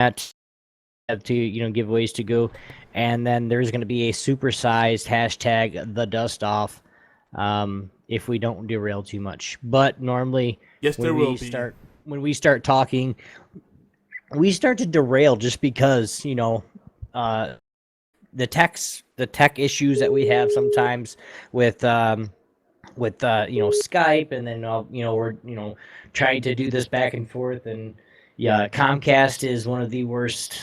have to giveaways to go, and then there's going to be a supersized hashtag the dust off if we don't derail too much. But normally Yes, there will be. When we start talking, we start to derail just because the tech issues that we have sometimes with Skype, and then we're trying to do this back and forth, and yeah, Comcast is one of the worst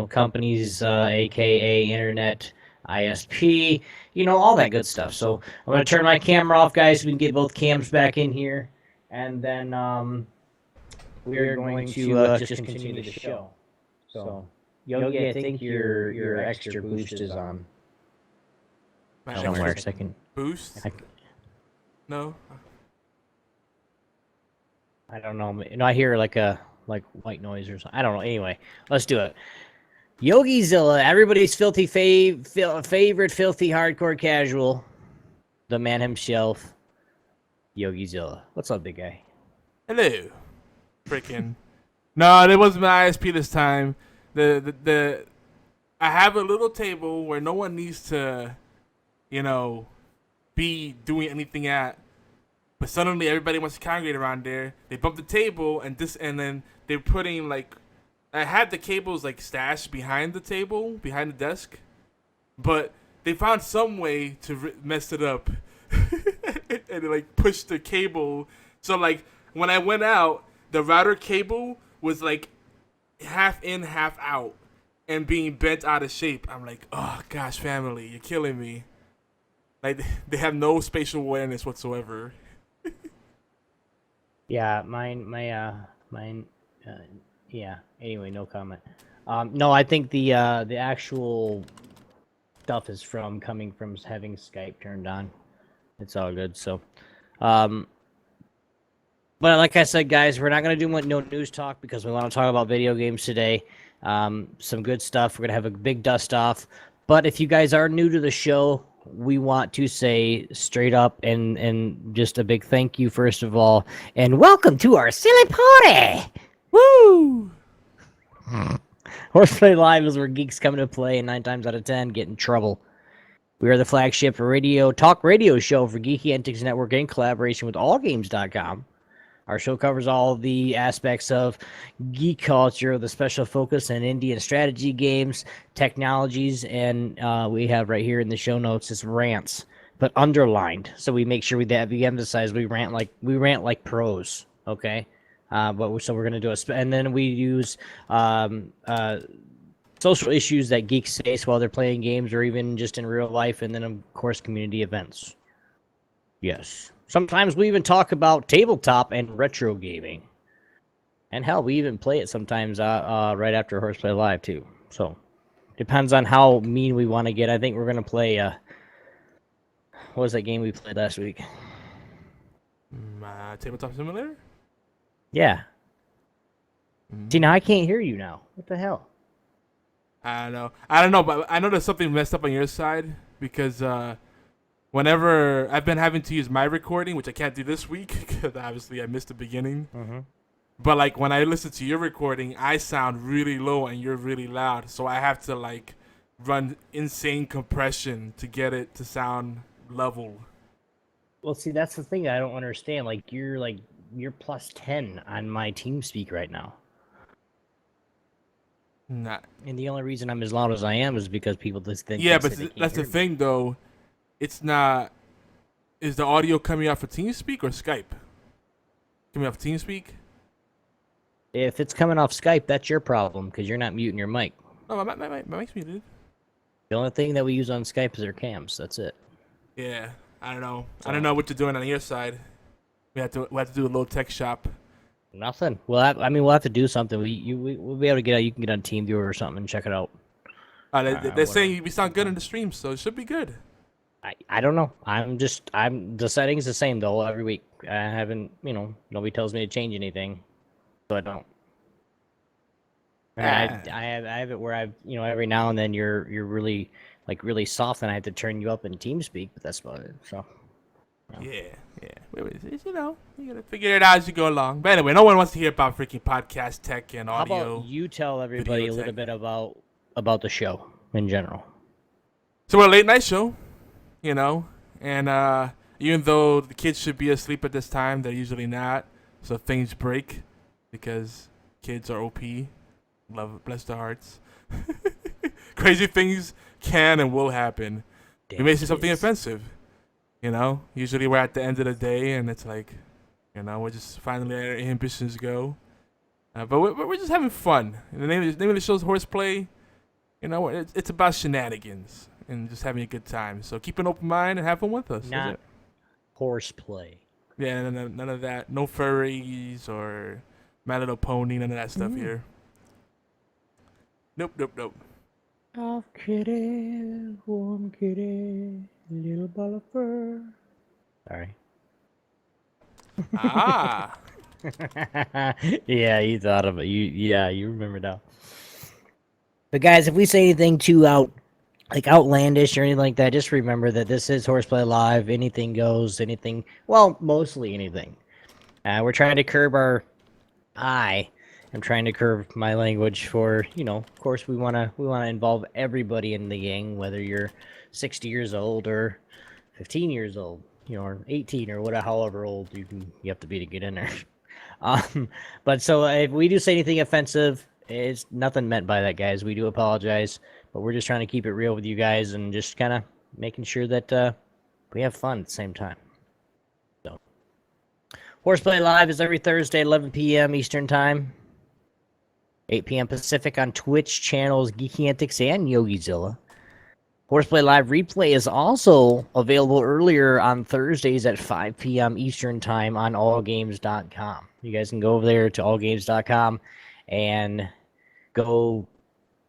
companies, aka internet ISP, all that good stuff. So I'm gonna turn my camera off, guys, so we can get both cams back in here, and then we're going to just continue the show. So Yogi, I think your extra boost is on somewhere. Second Boost? No. I don't know. I hear like white noise or something. I don't know. Anyway, let's do it. YogiZilla, everybody's favorite filthy hardcore casual, the man himself, YogiZilla. What's up, big guy? Hello. Freaking. No, it wasn't my ISP this time. I have a little table where no one needs to, be doing anything at. But suddenly everybody wants to congregate around there. They bump the table and then they're putting I had the cables stashed behind the table, behind the desk, but they found some way to mess it up, and they pushed the cable. So when I went out, the router cable was half in, half out, and being bent out of shape. I'm like, oh gosh, family, you're killing me. They have no spatial awareness whatsoever. Yeah, yeah. Anyway, no comment. No, I think the actual stuff is coming from having Skype turned on. It's all good. So, but like I said, guys, we're not gonna do no news talk because we want to talk about video games today. Some good stuff. We're gonna have a big dust off. But if you guys are new to the show, we want to say straight up and just a big thank you first of all, and welcome to our silly party. Woo! HorsePLAY Live is where geeks come to play and 9 times out of 10 get in trouble. We are the flagship talk radio show for Geeky Antics Network in collaboration with AllGames.com. Our show covers all the aspects of geek culture, with a special focus on indie and strategy games, technologies, and we have right here in the show notes is rants, but underlined. So we make sure we emphasize we rant like pros. Okay, so we're gonna do and then we use social issues that geeks face while they're playing games or even just in real life, and then of course community events. Yes. Sometimes we even talk about tabletop and retro gaming. And hell, we even play it sometimes right after HorsePLAY Live, too. So, depends on how mean we want to get. I think we're going to play, what was that game we played last week? Tabletop Simulator? Yeah. See, now I can't hear you now. What the hell? I don't know, but I know there's something messed up on your side because, whenever I've been having to use my recording, which I can't do this week because obviously I missed the beginning. Mm-hmm. But when I listen to your recording, I sound really low and you're really loud, so I have to run insane compression to get it to sound level. Well, see, that's the thing that I don't understand. You're plus 10 on my TeamSpeak right now. Not. And the only reason I'm as loud as I am is because people just think. Yeah, but that's the thing, though. It's not. Is the audio coming out for TeamSpeak or Skype? Coming off TeamSpeak? If it's coming off Skype, that's your problem because you're not muting your mic. No, my mic's muted. The only thing that we use on Skype is our cams. That's it. Yeah, I don't know. So, I don't know what you're doing on your side. We have to do a little tech shop. Nothing. We'll have to do something. We'll be able to get out. You can get on TeamViewer or something and check it out. They're saying we sound good in the stream, so it should be good. I don't know. The settings the same though every week. I haven't, nobody tells me to change anything, so I don't. I have it where every now and then you're really really soft and I have to turn you up in TeamSpeak, but that's about it. So Yeah. You know, you gotta figure it out as you go along. But anyway, no one wants to hear about freaking podcast tech and How audio. about you tell everybody a little bit about the show in general? So we're a late night show, you know, and even though the kids should be asleep at this time, they're usually not. So things break because kids are OP. Love, bless their hearts. Crazy things can and will happen. We may say something offensive. You know, usually we're at the end of the day, and it's like, you know, we're just finally letting our inhibitions go. But we're just having fun. And the name of the show is HorsePLAY. You know, it's about shenanigans and just having a good time. So keep an open mind and have fun with us. Not horseplay. Yeah, none of that. No furries or My Little Pony. None of that stuff here. Nope. Soft kitty, warm kitty, little ball of fur. Sorry. Ah. Yeah, you thought of it. You remember now. But guys, if we say anything too outlandish or anything like that, just remember that this is Horseplay Live. Anything goes. Anything. Well, mostly anything. We're trying to curb our. I'm trying to curb my language for, you know, of course we wanna involve everybody in the gang, whether you're 60 years old or 15 years old, you know, or 18 or whatever, however old you have to be to get in there. But so if we do say anything offensive, it's nothing meant by that, guys. We do apologize, but we're just trying to keep it real with you guys and just kind of making sure that we have fun at the same time. So, Horseplay Live is every Thursday, 11 p.m. Eastern Time. 8 p.m. Pacific on Twitch channels Geeky Antics and YogiZilla. Horseplay Live replay is also available earlier on Thursdays at 5 p.m. Eastern Time on allgames.com. You guys can go over there to allgames.com and go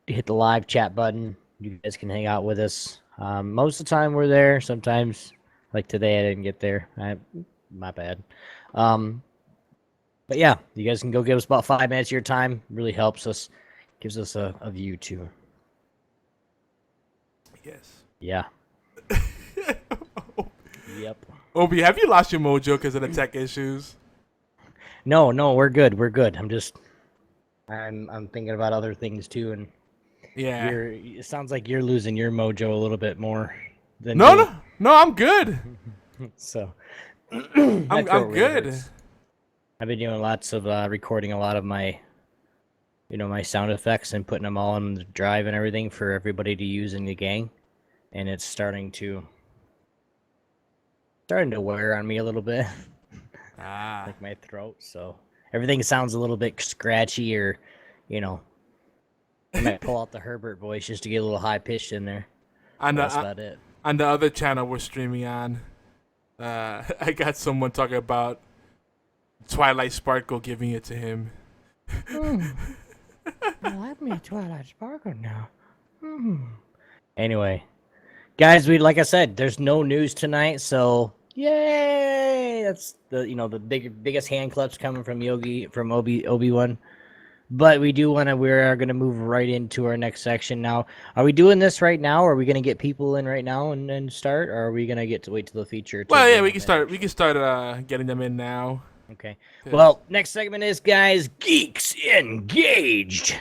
hit the live chat button. You guys can hang out with us. Most of the time we're there. Sometimes, like today, I didn't get there. My bad. But yeah, you guys can go give us about 5 minutes of your time. It really helps us. Gives us a view too. Yes. Yeah. Yep. Obi, have you lost your mojo because of the tech issues? No, we're good. I'm thinking about other things too, and yeah, it sounds like you're losing your mojo a little bit more than no, me. no, I'm good. So I'm good. I've been doing lots of recording a lot of my, my sound effects and putting them all on the drive and everything for everybody to use in the gang, and it's starting to wear on me a little bit. Like my throat, so everything sounds a little bit scratchy, or I might pull out the Herbert voice just to get a little high pitched in there. That's about it. On the other channel we're streaming on, I got someone talking about Twilight Sparkle giving it to him. I like me a Twilight Sparkle now. Anyway, guys, like I said, there's no news tonight, so yay! That's the biggest hand claps coming from Obi-Wan. But we are gonna move right into our next section now. Are we doing this right now? Or are we gonna get people in right now and then start, or are we gonna get to wait till the feature? Well, yeah, we can start. We can start getting them in now. Okay. Well, next segment is, guys, Geeks Engaged.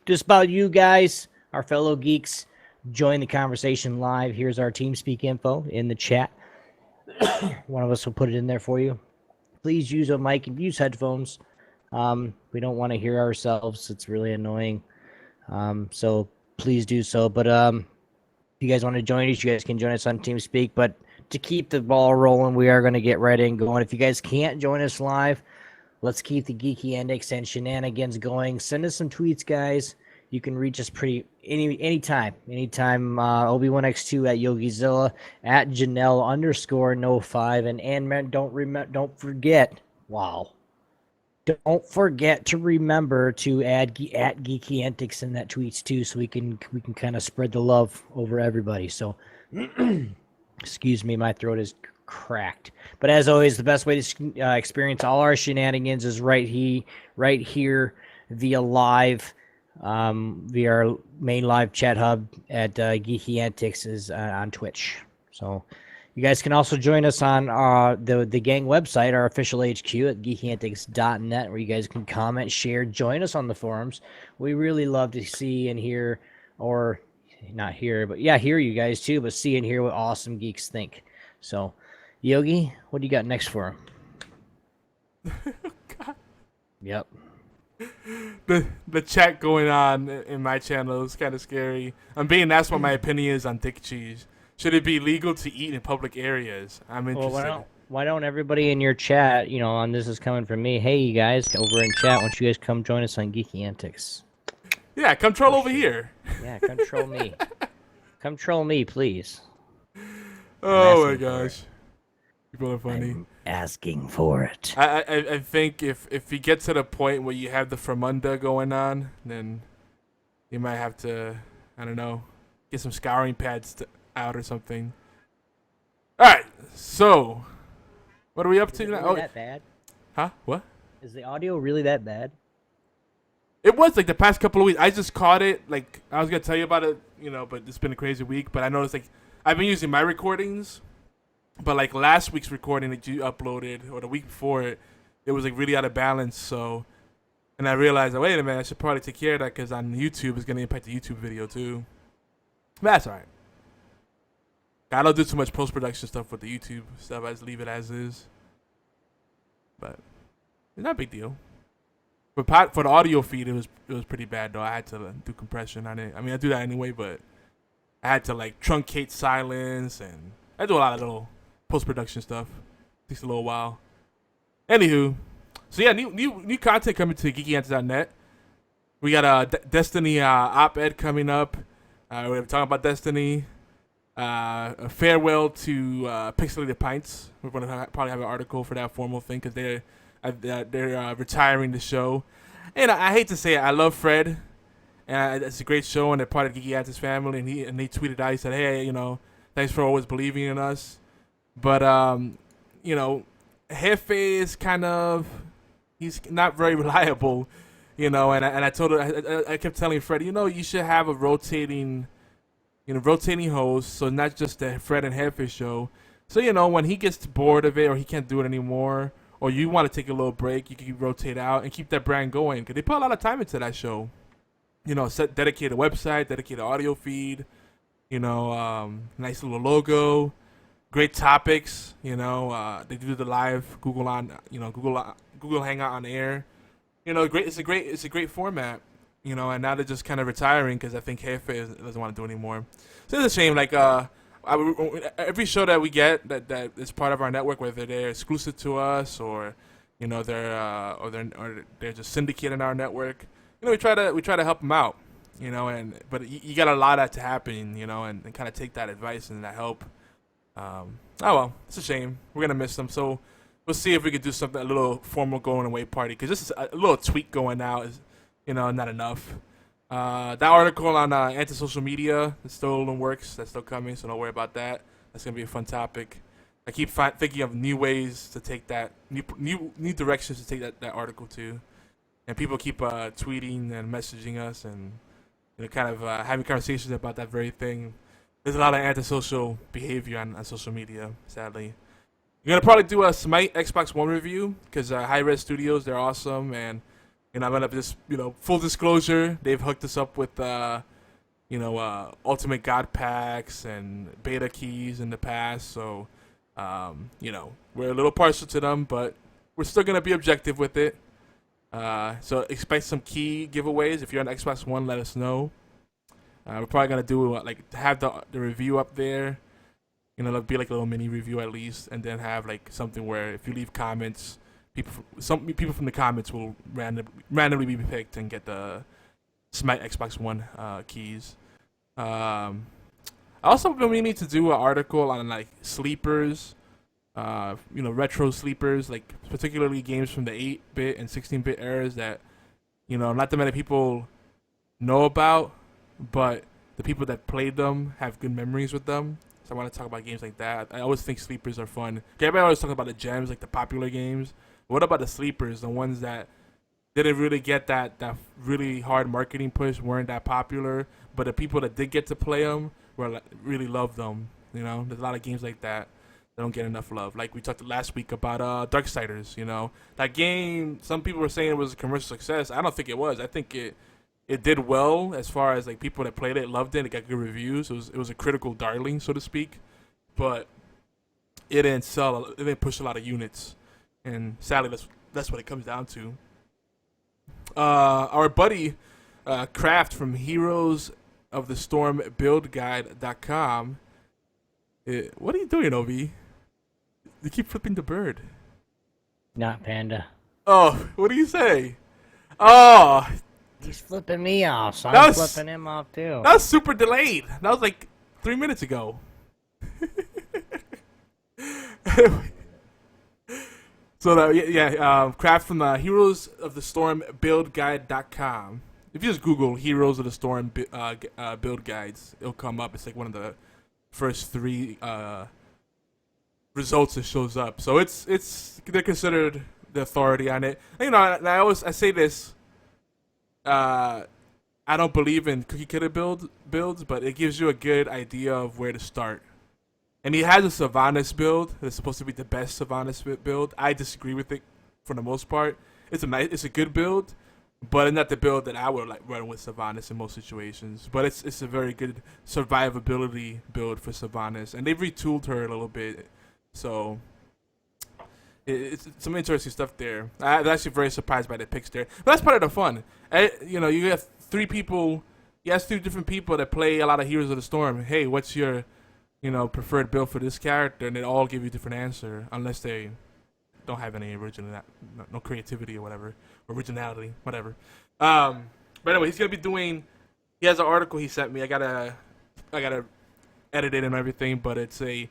Just about you guys, our fellow geeks. Join the conversation live. Here's our TeamSpeak info in the chat. One of us will put it in there for you. Please use a mic and use headphones. We don't want to hear ourselves. It's really annoying. So please do so. But if you guys want to join us, you guys can join us on TeamSpeak. But to keep the ball rolling, we are going to get right in going. If you guys can't join us live, let's keep the geeky antics and shenanigans going. Send us some tweets, guys. You can reach us anytime. Obi1x2 at YogiZilla, at Janelle_no5, and don't forget. Wow. Don't forget to remember to add at Geeky Antics in that tweets too, so we can kind of spread the love over everybody. So, excuse me, my throat is cracked. But as always, the best way to experience all our shenanigans is right here via live, via our main live chat hub at Geeky Antics is on Twitch. So You guys can also join us on the gang website, our official HQ at geekyantics.net, where you guys can comment, share, join us on the forums. We really love to see and hear, or not hear, but yeah, hear you guys too, but see and hear what awesome geeks think. So, Yogi, what do you got next for him? God. Yep. The chat going on in my channel is kind of scary. I'm being asked what my opinion is on dick cheese. Should it be legal to eat in public areas? I'm interested. Well, why don't everybody in your chat, on This Is Coming From Me, hey, you guys, over in chat, why don't you guys come join us on Geeky Antics? Yeah, come troll over here. Yeah, come troll me. Come troll me, please. Oh my gosh. People are funny. I'm asking for it. I think if you get to the point where you have the Fremunda going on, then you might have to, I don't know, get some scouring pads out or something. All right, so what are we up to now? Really that bad? Huh? What? Is the audio really that bad? It was like the past couple of weeks. I just caught it. Like I was gonna tell you about it, but it's been a crazy week. But I noticed like I've been using my recordings, but like last week's recording that you uploaded or the week before it was like really out of balance. So, and I realized, wait a minute, I should probably take care of that because on YouTube it's gonna impact the YouTube video too. But that's all right. I don't do too much post-production stuff with the YouTube stuff. I just leave it as is. But it's not a big deal. But for the audio feed, it was pretty bad though. I had to do compression on it. I mean, I do that anyway, but I had to like truncate silence, and I do a lot of little post-production stuff. Takes a little while. Anywho, so yeah, new content coming to geekyantics.net. We got a Destiny op-ed coming up. We're gonna be talking about Destiny. A farewell to Pixelated Pints. We're going to probably have an article for that formal thing because they're retiring the show. And I hate to say it, I love Fred, and it's a great show, and they're part of the Geeky Antics family. And he tweeted out, he said, "Hey, thanks for always believing in us." But Jefe is kind of, he's not very reliable, And I told her, I kept telling Fred, you should have a rotating host, so not just the Fred and Jefe show. So, when he gets bored of it or he can't do it anymore, or you want to take a little break, you can rotate out and keep that brand going. Because they put a lot of time into that show. Set dedicated website, dedicated audio feed, nice little logo, great topics, they do the live Google Hangout on air. It's a great format. And now they're just kind of retiring because I think Jefe doesn't want to do it anymore. So it's a shame. Like, every show that we get that is part of our network, whether they're exclusive to us or, they're just syndicated in our network, we try to help them out, but you got to allow that to happen, and kind of take that advice and that help. Oh well, it's a shame. We're gonna miss them. So we'll see if we could do something a little formal going away party because this is a little tweak going out is. Not enough. That article on anti-social media is still in works. That's still coming, so don't worry about that. That's going to be a fun topic. I keep thinking of new ways to take that, new directions to take that article to. And people keep tweeting and messaging us and kind of having conversations about that very thing. There's a lot of antisocial behavior on social media, sadly. You're going to probably do a Smite Xbox One review because Hi-Res Studios, they're awesome, and I'm gonna just, full disclosure, they've hooked us up with, Ultimate God packs and beta keys in the past. So, we're a little partial to them, but we're still gonna be objective with it. So expect some key giveaways. If you're on Xbox One, let us know. We're probably gonna do have the review up there. It'll be like a little mini review at least, and then have like something where if you leave comments. Some people from the comments will randomly be picked and get the Smite Xbox One keys. I also we need to do an article on like sleepers, retro sleepers, like particularly games from the 8-bit and 16-bit eras that not that many people know about, but the people that played them have good memories with them. So I want to talk about games like that. I always think sleepers are fun. Everybody always talks about the gems, like the popular games. What about the sleepers, the ones that didn't really get that really hard marketing push, weren't that popular, but the people that did get to play them really loved them. There's a lot of games like that. that don't get enough love. Like we talked last week about Darksiders. You know, that game. Some people were saying it was a commercial success. I don't think it was. I think it did well as far as like people that played it loved it. It got good reviews. It was a critical darling, so to speak, but it didn't sell. It didn't push a lot of units, and sadly, that's what it comes down to. Our buddy Kraft from Heroes of the Storm BuildGuide.com. What are you doing, Obi? You keep flipping the bird. Not Panda. Oh, what do you say? Oh, he's flipping me off, so That I'm was- flipping him off too. that was super delayed. That was like 3 minutes ago. So Kraft from Heroes of the Storm BuildGuide.com. If you just Google Heroes of the Storm build guides, it'll come up. It's like one of the first 3 results that shows up. So they're considered the authority on it. And, you know, I say this. I don't believe in cookie cutter builds, but it gives you a good idea of where to start. And he has a Sylvanas build that's supposed to be the best Sylvanas build. I disagree with it for the most part. It's a good build, but it's not the build that I would like run with Sylvanas in most situations. But it's a very good survivability build for Sylvanas, and they've retooled her a little bit, so it's some interesting stuff there. I was actually very surprised by the picks there, but that's part of the fun. You know, you have 3 people. You ask 3 different people that play a lot of Heroes of the Storm. Hey, what's your preferred build for this character, and they all give you a different answer, unless they don't have any no creativity or whatever, originality, whatever. But anyway, he's gonna be doing. He has an article he sent me. I gotta edit it and everything, but it's a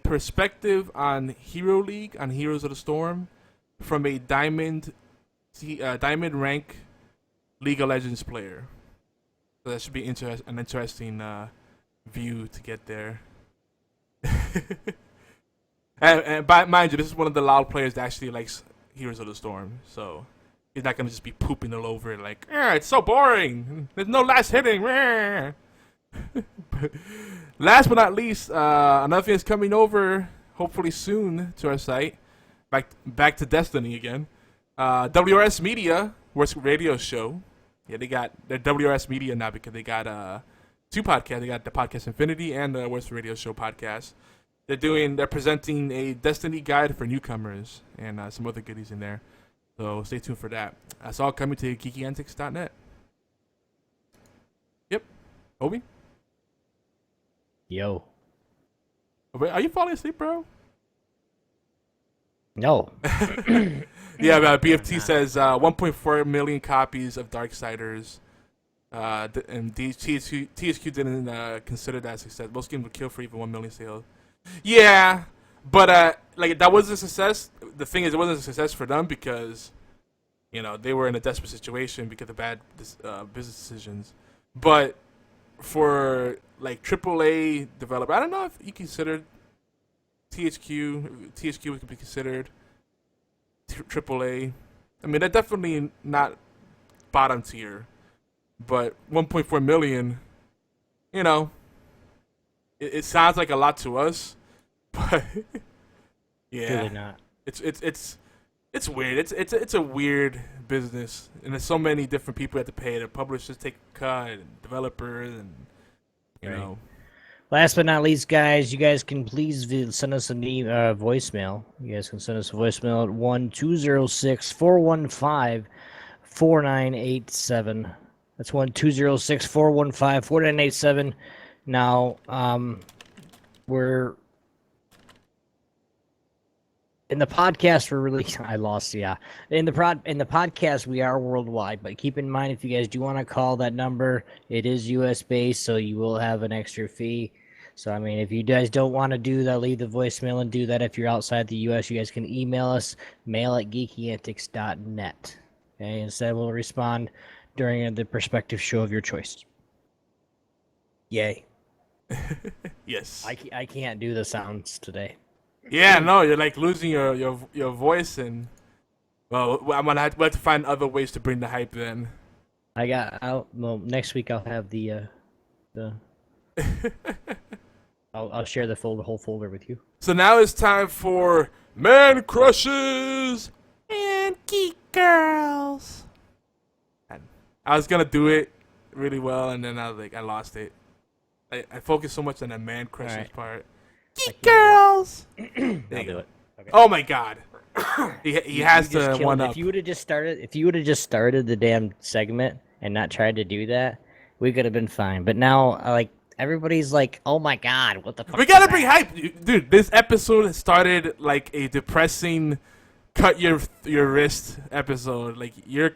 perspective on Hero League, on Heroes of the Storm, from a diamond rank League of Legends player. So that should be an interesting view to get there. and mind you, this is one of the loud players that actually likes Heroes of the Storm, so he's not gonna just be pooping all over it like, it's so boring. There's no last hitting. Last but not least, another thing that's coming over hopefully soon to our site. Back to Destiny again. WRS Media, Worst Radio Show. Yeah, they got their WRS Media now because they got 2 podcasts. They got the Podcast Infinity and the Worst Radio Show podcast. They're presenting a Destiny guide for newcomers and some other goodies in there. So stay tuned for that. That's all coming to geekyantics.net. Yep. Obi? Yo. Are you falling asleep, bro? No. Yeah, BFT says 1.4 million copies of Darksiders. And THQ didn't consider that a success. Most games would kill for even 1 million sales. Yeah, but like that was a success. The thing is, it wasn't a success for them because, you know, they were in a desperate situation because of bad business decisions. But for like AAA developer, I don't know if you consider THQ could be considered AAA. I mean, they're definitely not bottom tier. But 1.4 million, you know, it sounds like a lot to us, but yeah, Really not. It's weird. It's a weird business, and there's so many different people you have to pay. The publishers take a cut, and developers, and you Right. know. Last but not least, guys, you guys can please send us a voicemail. You guys can send us a voicemail at 1-206-415-4987. That's 1-206-415-4987. Now, we're in the podcast. We're really I lost in the podcast we are worldwide, but keep in mind if you guys do want to call that number, it is US based, so you will have an extra fee. So I mean, if you guys don't want to do that, leave the voicemail and do that. If you're outside the US, you guys can email us, mail@geekyantics.net. Okay, instead we'll respond during the prospective show of your choice. Yay. Yes. I can't do the sounds today. Yeah, no, you're like losing your voice, and well, I'm gonna have to find other ways to bring the hype then. Next week I'll have the I'll share the whole folder with you. So now it's time for Man Crushes and Geek Girls. And I was gonna do it really well, and then I lost it. I focused so much on the Man Crushes part. Geek Girls. I'll do it. Okay. Oh my God. he has to one up. If you would have just started the damn segment and not tried to do that, we could have been fine. But now, like, everybody's like, "Oh my God, what the fuck?" We gotta bring hype, dude. This episode started like a depressing, cut your wrist episode. Like you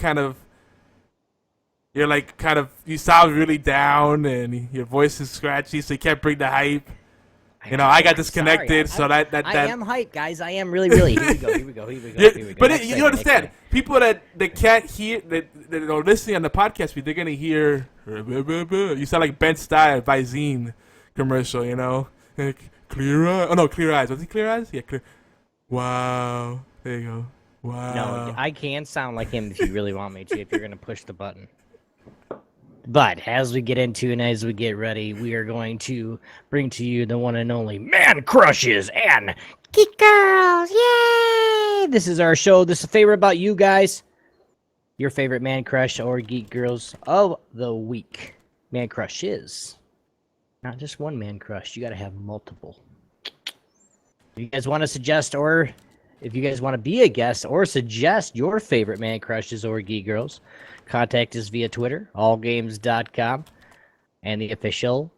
sound really down and your voice is scratchy, so you can't bring the hype. I got disconnected, so that I am hyped, guys. I am really. Here we go. But you understand, people that can't hear, that are listening on the podcast feed, they're gonna hear. You sound like Ben Stein Visine commercial, Like, clear eyes. Oh no, clear eyes. Was it clear eyes? Yeah, clear. Wow. There you go. Wow. No, I can sound like him if you really want me to. If you're gonna push the button. But as we get into and as we get ready, we are going to bring to you the one and only Man Crushes and Geek Girls. Yay! This is our show. This is a favor about you guys. Your favorite Man Crush or Geek Girls of the week. Man Crush is not just one Man Crush. You got to have multiple. If you guys want to suggest, or if you guys want to be a guest or suggest your favorite Man Crushes or Geek Girls, contact us via Twitter, allgames.com, and the official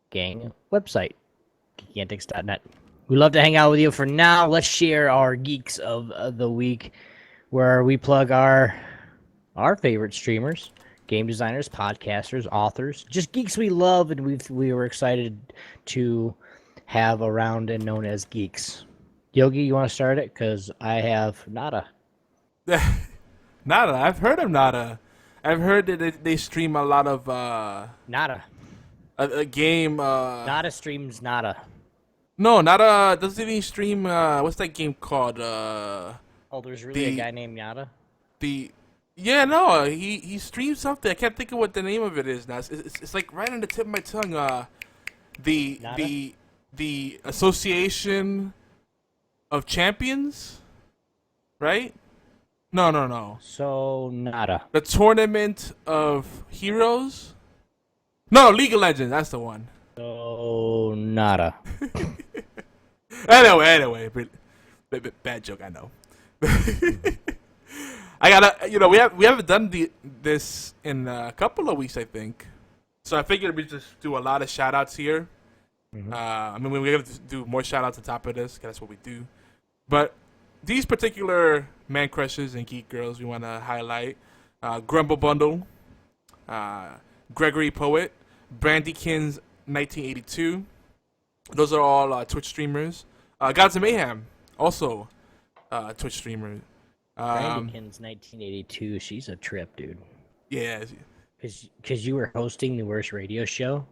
gang website, geekantics.net. We'd love to hang out with you. For now, let's share our Geeks of the Week, where we plug our favorite streamers, game designers, podcasters, authors, just geeks we love and we were excited to have around and known as geeks. Yogi, you want to start it? Because I have nada. Nada. I've heard of Nada. I've heard that they stream a lot of Nada. A game. Nada streams Nada. No, Nada doesn't he stream. What's that game called? Oh, there's really a guy named Nada. He streams something. I can't think of what the name of it is now. It's like right on the tip of my tongue. The Association of Champions, right? No. So, Nada. The Tournament of Heroes? No, League of Legends. That's the one. So, Nada. Anyway. Bad joke, I know. I gotta, we haven't done this in a couple of weeks, I think. So I figured we just do a lot of shout-outs here. Mm-hmm. We're going to do more shout-outs on top of this, 'cause that's what we do. But these particular Man Crushes and Geek Girls we want to highlight. Grumble Bundle, Gregory Poet, Brandykins 1982. Those are all Twitch streamers. Gods of Mayhem, also Twitch streamer. Brandykins 1982, she's a trip, dude. Yeah. Because you were hosting the Worst Radio Show.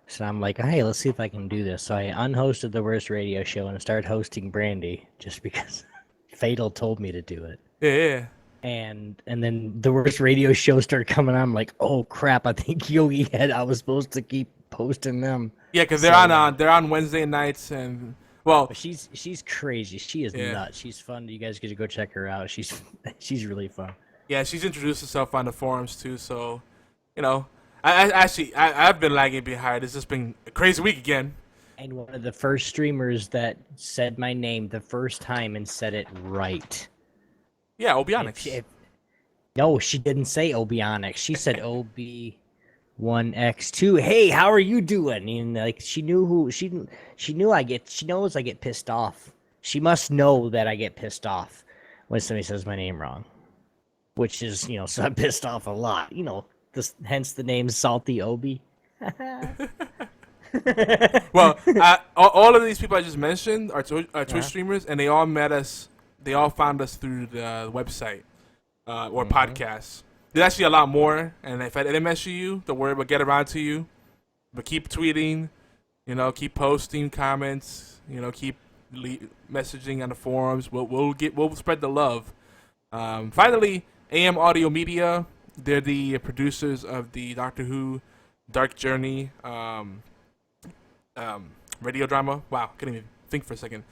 So I'm like, hey, let's see if I can do this. So I unhosted the Worst Radio Show and started hosting Brandy just because Fatal told me to do it. Yeah. And then the Worst Radio Show started coming on. I'm like, oh crap! I think I was supposed to keep posting them. Yeah, because they're on Wednesday nights and but she's crazy. She is nuts. She's fun. You guys get to go check her out. She's really fun. Yeah, she's introduced herself on the forums too. So, I've been lagging behind. It's just been a crazy week again. And one of the first streamers that said my name the first time and said it right. Yeah, Obionics. No, she didn't say Obionics. She said OB1X2. Hey, how are you doing? And like she knows I get pissed off. She must know that I get pissed off when somebody says my name wrong. Which is, so I'm pissed off a lot. Hence the name Salty Obi. Well, all of these people I just mentioned are Twitch streamers, and they all met us. They all found us through the website or podcasts. There's actually a lot more, and if I didn't mention you, the word will get around to you. But keep tweeting, keep posting comments, keep messaging on the forums. We'll spread the love. Finally, AM Audio Media. They're the producers of the Doctor Who Dark Journey radio drama. Wow, couldn't even think for a second.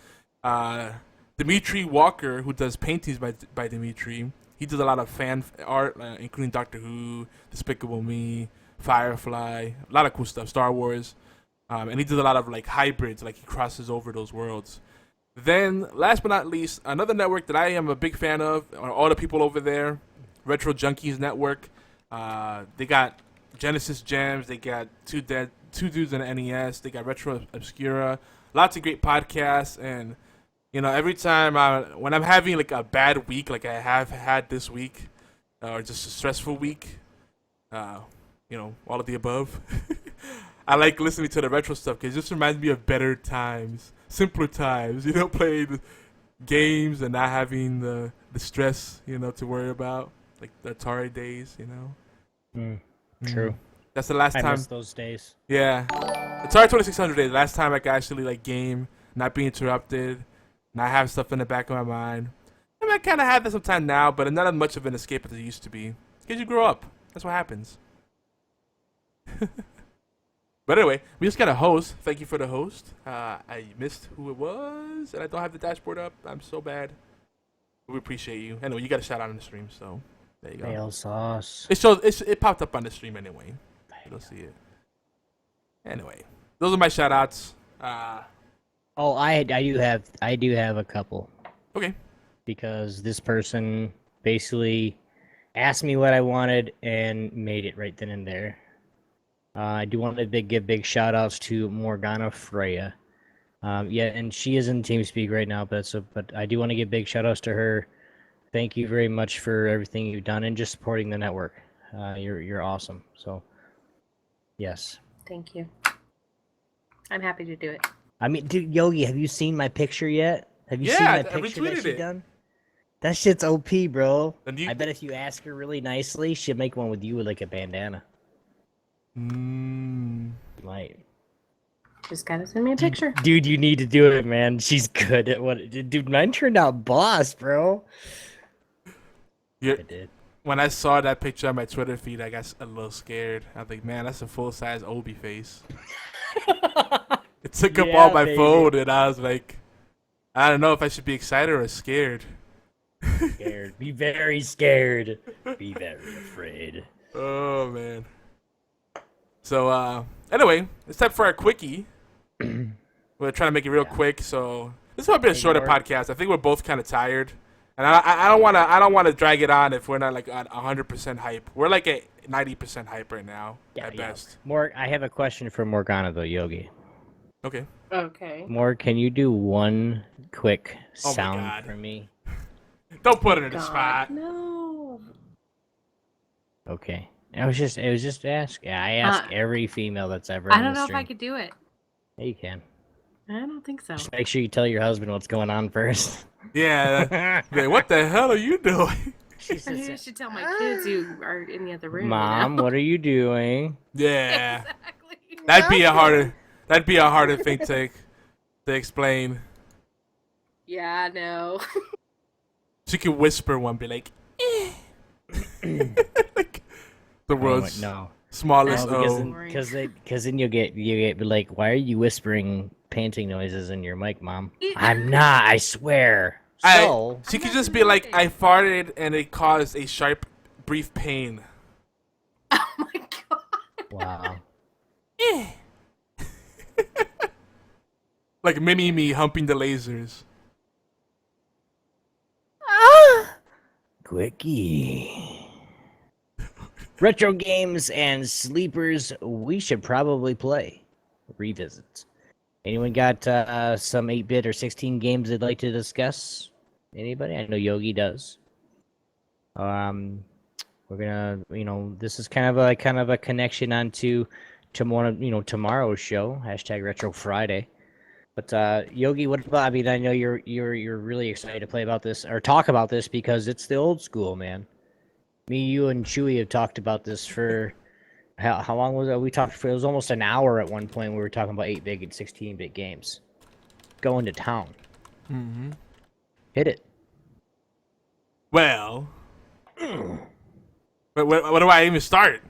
Dimitri Walker, who does paintings by Dimitri, he does a lot of fan art, including Doctor Who, Despicable Me, Firefly, a lot of cool stuff, Star Wars, and he does a lot of like hybrids, like he crosses over those worlds. Then, last but not least, another network that I am a big fan of are all the people over there, Retro Junkies Network. They got Genesis Gems, they got two dudes in the NES, they got Retro Obscura, lots of great podcasts, and every time when I'm having like a bad week, like I have had this week, or just a stressful week, all of the above, I like listening to the retro stuff because it just reminds me of better times, simpler times, playing games and not having the stress, to worry about, like the Atari days, True. That's the last time. I miss those days. Yeah. Atari 2600 days, last time I could actually like game, not be interrupted, not have stuff in the back of my mind. I mean, I kind of have that sometime now, but not as much of an escape as it used to be. Because you grow up. That's what happens. But anyway, we just got a host. Thank you for the host. I missed who it was, and I don't have the dashboard up. I'm so bad. We appreciate you. Anyway, you got a shout out on the stream, so there you go. Mayo sauce. It popped up on the stream anyway. You'll see it. Anyway, those are my shout outs. Oh, I do have a couple. Okay. Because this person basically asked me what I wanted and made it right then and there. I do want to give big shout outs to Morgana Freya. And she is in TeamSpeak right now, but I do want to give big shout outs to her. Thank you very much for everything you've done and just supporting the network. You're awesome. So, yes. Thank you. I'm happy to do it. I mean, dude, Yogi, have you seen my picture yet? Have you seen my picture that she done? That shit's OP, bro. I bet if you ask her really nicely, she'll make one with you with like a bandana. Might. Just gotta send me a picture. Dude, you need to do it, man. She's good at what. Dude, mine turned out boss, bro. It did. When I saw that picture on my Twitter feed, I got a little scared. I was like, man, that's a full-size Obi face. It took up all my phone, and I was like, I don't know if I should be excited or scared. Scared. Be very scared. Be very afraid. Oh, man. So, anyway, it's time for our quickie. We're trying to make it real quick, so this might be a shorter podcast. I think we're both kind of tired, and I don't want to drag it on if we're not like at 100% hype. We're like at 90% hype right now at best. I have a question for Morgana though, Yogi. Okay. Morg, can you do one quick sound for me? Don't put it in the spot. No. Okay. It was just ask. Yeah, I ask every female that's ever. I don't know if I could do it. Yeah, you can. I don't think so. Just make sure you tell your husband what's going on first. Yeah. Like, what the hell are you doing? I should tell my kids who are in the other room. Mom, what are you doing? Yeah. Exactly. That'd be a harder thing to explain. Yeah, I know. She could whisper one, be like, like the world's smallest O. Because then you get like, why are you whispering panting noises in your mic, Mom? I'm not, I swear. She could just be like, I farted and it caused a sharp, brief pain. Oh my god. Wow. Like mini-me humping the lasers. Quickie. Retro games and sleepers we should probably play. Revisits. Anyone got some 8-bit or 16 games they'd like to discuss? Anybody? I know Yogi does. We're gonna, this is kind of a connection onto tomorrow's show, #Retro Friday. But Yogi, what about? I mean, I know you're really excited to play about this or talk about this because it's the old school, man. Me, you, and Chewy have talked about this for how long was it? We talked for it was almost an hour at one point. We were talking about 8-bit and 16-bit games. Going to town. Mm-hmm. Hit it. Well, but where do I even start?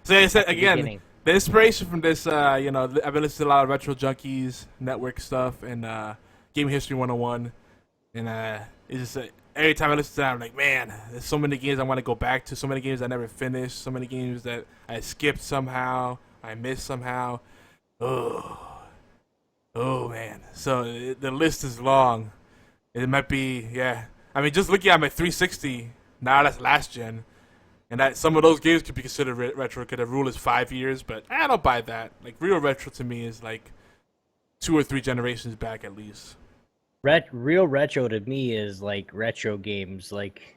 So I said again, The inspiration from this, you know, I've been listening to a lot of Retro Junkies network stuff and Game History 101, and it's just every time I listen to that, I'm like, man, there's so many games I want to go back to, so many games I never finished, so many games that I skipped somehow, I missed somehow. Oh man. So the list is long. It might be, yeah. I mean, just looking at my 360, now that's last gen. And that some of those games could be considered retro because the rule is 5 years, but I don't buy that. Like, real retro to me is like 2 or 3 generations back at least. Real retro to me is like retro games. Like,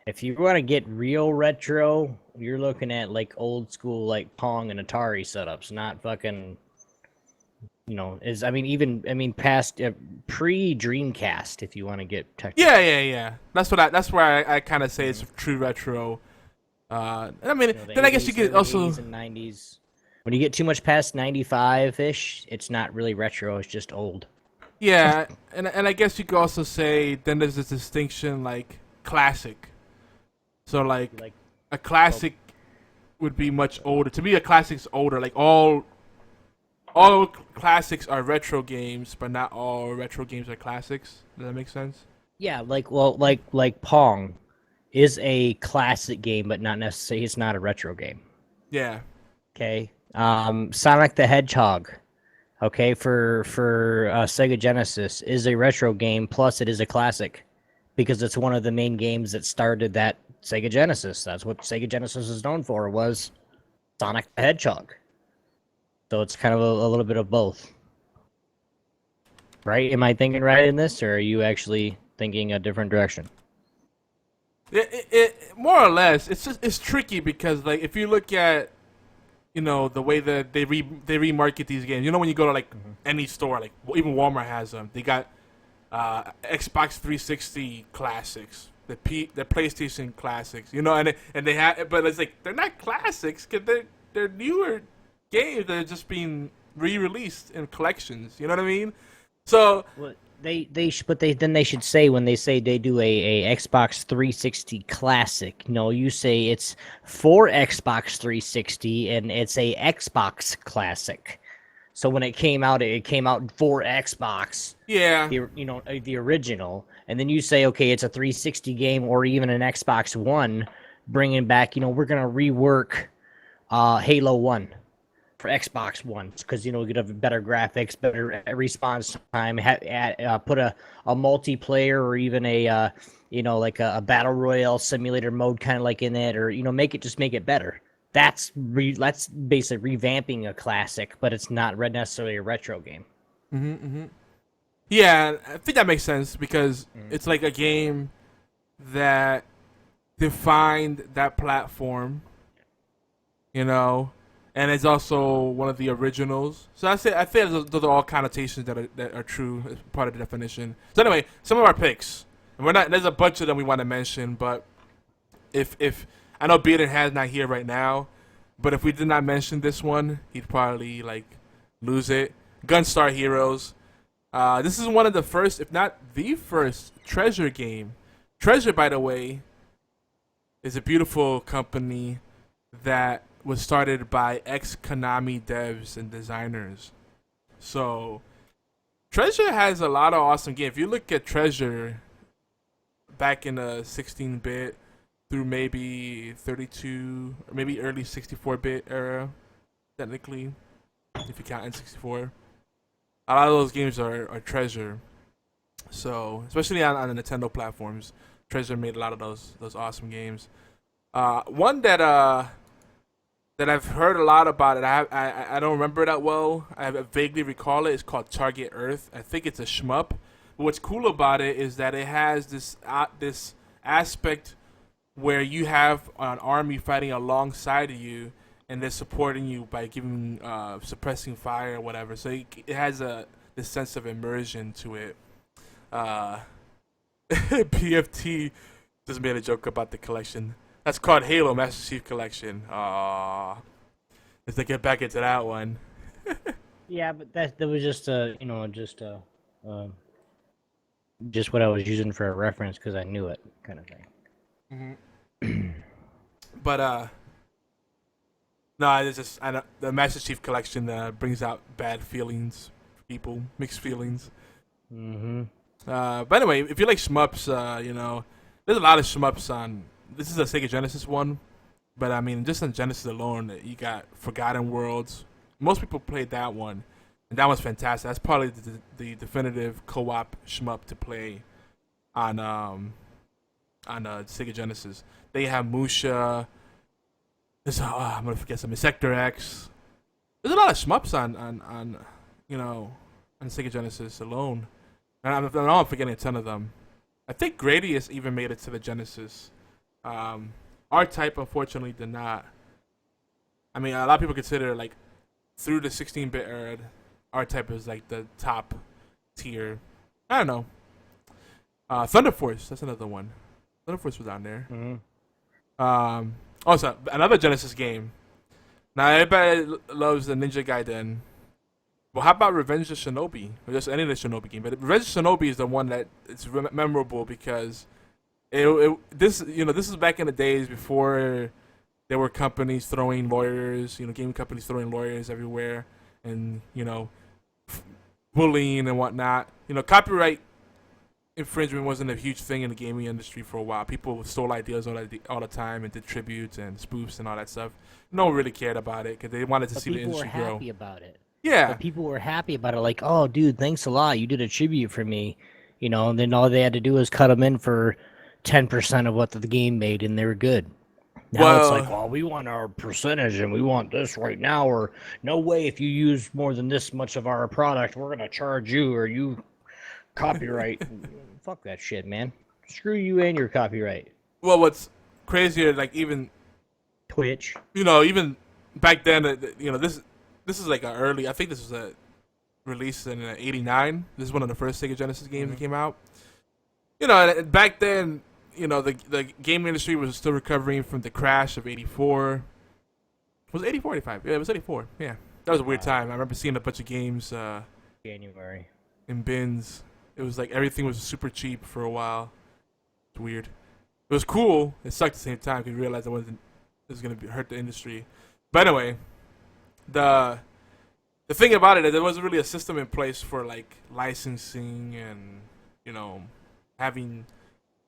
if you want to get real retro, you're looking at like old school, like Pong and Atari setups, not fucking. You know, past pre Dreamcast, if you want to get technical. Yeah. That's where I kind of say it's true retro. I mean, You know, then I guess you could also 80s and 90s. When you get too much past 95-ish, it's not really retro. It's just old. yeah, and I guess you could also say then there's this distinction like classic. So like a classic would be much older. To me, a classic's older. Like all classics are retro games, but not all retro games are classics. Does that make sense? Yeah, like Pong is a classic game, but not necessarily. It's not a retro game. Yeah. Okay. Sonic the Hedgehog, okay, for Sega Genesis is a retro game. Plus, it is a classic because it's one of the main games that started that Sega Genesis. That's what Sega Genesis is known for, was Sonic the Hedgehog. So it's kind of a little bit of both. Right? Am I thinking right in this, or are you actually thinking a different direction? It more or less. It's tricky because like if you look at, you know, the way that they remarket these games. You know, when you go to like any store, like even Walmart has them. They got Xbox 360 classics, the PlayStation classics. You know, and they have, but it's like they're not classics because they're newer games that are just being re-released in collections. You know what I mean? So Well, they should say, when they say they do a Xbox 360 classic. No, you say it's for Xbox 360 and it's a Xbox classic. So when it came out for Xbox. yeah, The original, and then you say, okay, it's a 360 game or even an Xbox One, bringing back. We're gonna rework Halo 1. For Xbox One, because you have better graphics, better response time. Put a multiplayer or even a like a battle royale simulator mode, kind of like in it, or make it better. That's basically revamping a classic, but it's not necessarily a retro game. Yeah, I think that makes sense because it's like a game that defined that platform. And it's also one of the originals. So I think those are all connotations that are true as part of the definition. So anyway, some of our picks. And there's a bunch of them we want to mention, but if I know Bearden has not here right now, but if we did not mention this one, he'd probably like lose it. Gunstar Heroes. This is one of the first, if not the first, Treasure game. Treasure, by the way, is a beautiful company that was started by ex-Konami devs and designers. So, Treasure has a lot of awesome games. If you look at Treasure back in the 16-bit through maybe 32, or maybe early 64-bit era, technically, if you count N64, a lot of those games are Treasure. So, especially on the Nintendo platforms, Treasure made a lot of those awesome games. One that I've heard a lot about it. I don't remember that well. I vaguely recall it. It's called Target Earth. I think it's a shmup. But what's cool about it is that it has this aspect where you have an army fighting alongside of you, and they're supporting you by giving suppressing fire or whatever. So it has this sense of immersion to it. PFT just made a joke about the collection. That's called Halo Master Chief Collection. Aww. Let's get back into that one. Yeah, but that was just just what I was using for a reference because I knew it, kind of thing. But No, it's just the Master Chief Collection brings out bad feelings, for people, mixed feelings. Mm-hmm. But anyway, if you like shmups, there's a lot of shmups on. This is a Sega Genesis one, but I mean, just on Genesis alone, you got Forgotten Worlds. Most people played that one, and that one's fantastic. That's probably the definitive co-op shmup to play on Sega Genesis. They have Musha. I'm gonna forget some Sector X. There's a lot of shmups on Sega Genesis alone. And I'm forgetting a ton of them. I think Gradius even made it to the Genesis. R-Type unfortunately did not. I mean, a lot of people consider like through the 16-bit era, R-Type is like the top tier. I don't know. Thunder Force, that's another one. Thunder Force was on there. Mm-hmm. Also, another Genesis game. Now, everybody loves the Ninja Gaiden. Well, how about Revenge of Shinobi? Or just any of the Shinobi game. But Revenge of Shinobi is the one that it's memorable because this is back in the days before there were companies throwing lawyers, game companies throwing lawyers everywhere, and, bullying and whatnot. Copyright infringement wasn't a huge thing in the gaming industry for a while. People stole ideas all the time and did tributes and spoofs and all that stuff. No one really cared about it because they wanted to see the industry grow. People were happy about it. Yeah. But people were happy about it. Like, oh, dude, thanks a lot. You did a tribute for me. And then all they had to do was cut them in for 10% of what the game made, and they were good. Now it's like, well, we want our percentage, and we want this right now, or no way if you use more than this much of our product, we're going to charge you, or you copyright. Fuck that shit, man. Screw you and your copyright. Well, what's crazier, like even Twitch. Even back then, this is like an early. I think this was a release in '89. This is one of the first Sega Genesis games that came out. Back then, the game industry was still recovering from the crash of '84. Was it '84, '85? Yeah, it was '84. Yeah, that was a weird time. I remember seeing a bunch of games. January. In bins. It was like everything was super cheap for a while. It's weird. It was cool. It sucked at the same time because you realized it was going to hurt the industry. But anyway, the thing about it is there wasn't really a system in place for like licensing and having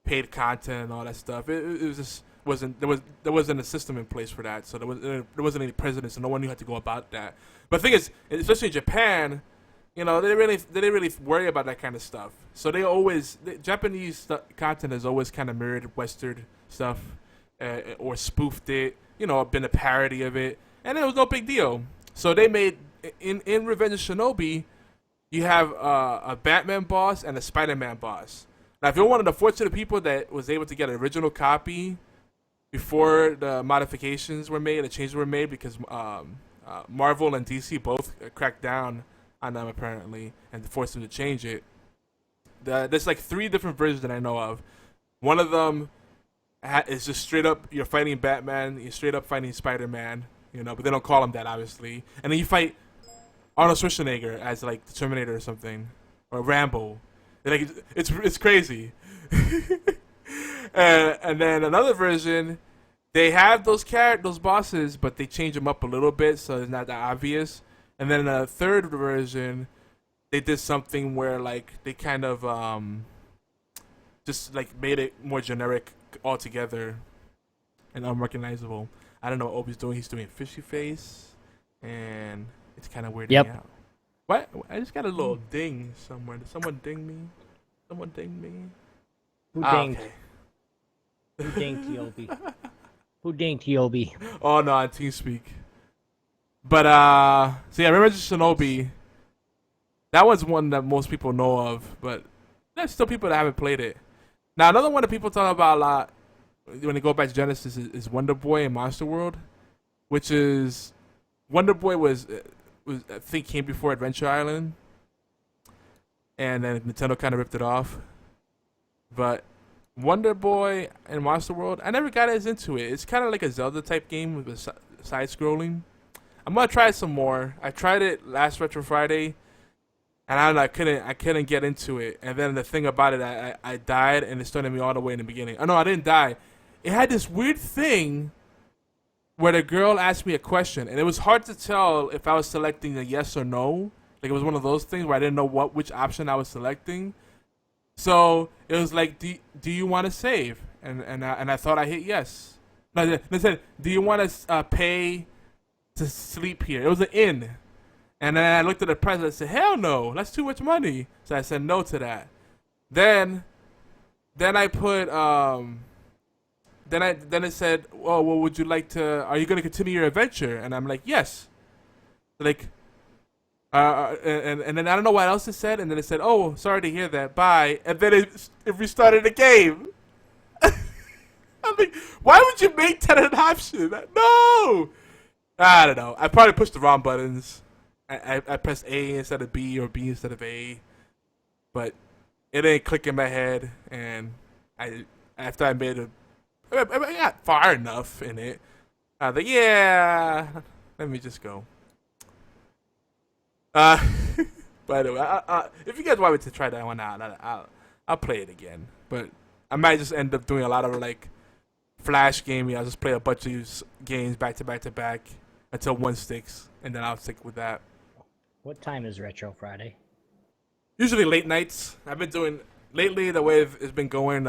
paid content and all that stuff. It was just there wasn't a system in place for that. So there wasn't any precedence, so no one knew how to go about that. But the thing is, especially in Japan, they didn't really worry about that kind of stuff. So Japanese content has always kind of mirrored Western stuff or spoofed it, been a parody of it, and it was no big deal. So they made in Revenge of Shinobi, you have a Batman boss and a Spider-Man boss. Now, if you're one of the fortunate people that was able to get an original copy before the modifications were made, the changes were made, because Marvel and DC both cracked down on them apparently and forced them to change it. There's like 3 different versions that I know of. One of them is just straight up you're fighting Batman, you're straight up fighting Spider-Man, but they don't call him that obviously. And then you fight Arnold Schwarzenegger as like the Terminator or something, or Rambo. Like it's crazy. And then another version, they have those bosses, but they change them up a little bit so it's not that obvious. And then in a third version, they did something where like they kind of just like made it more generic altogether and unrecognizable. I don't know what Obi's doing. He's doing a fishy face, and it's kind of weirding me out. What? I just got a little ding somewhere. Did someone ding me? Someone ding me? Who dinged? Okay. Who dinged Obi? Who dinged Obi? Oh no, on TeamSpeak. But so yeah, Revenge of Shinobi. That one's one that most people know of, but there's still people that haven't played it. Now another one that people talk about a lot when they go back to Genesis is Wonder Boy and Monster World, which is Wonder Boy was I think came before Adventure Island, and then Nintendo kind of ripped it off. But Wonder Boy and Monster World, I never got as into it. It's kind of like a Zelda type game with side scrolling. I'm gonna try it some more. I tried it last Retro Friday, and I don't know, I couldn't get into it. And then the thing about it, I died, and it started me all the way in the beginning. Oh no, I didn't die. It had this weird thing where the girl asked me a question, and it was hard to tell if I was selecting a yes or no. Like, it was one of those things where I didn't know which option I was selecting. So it was like, do you want to save? And I thought I hit yes. No, they said, do you want to pay to sleep here? It was an inn. And then I looked at the price and I said, hell no, that's too much money. So I said no to that. Then I put then it said, oh, well, would you like to? Are you going to continue your adventure? And I'm like, yes. Like, and then I don't know what else it said. And then it said, oh, sorry to hear that. Bye. And then it restarted the game. I'm like, why would you make that an option? No. I don't know. I probably pushed the wrong buttons. I pressed A instead of B or B instead of A. But it didn't click in my head. And after I got far enough in it, I was like, yeah, let me just go. By the way, if you guys want me to try that one out, I'll play it again. But I might just end up doing a lot of like flash gaming. I'll just play a bunch of these games back to back to back until one sticks, and then I'll stick with that. What time is Retro Friday? Usually late nights. I've been doing lately the way it's been going.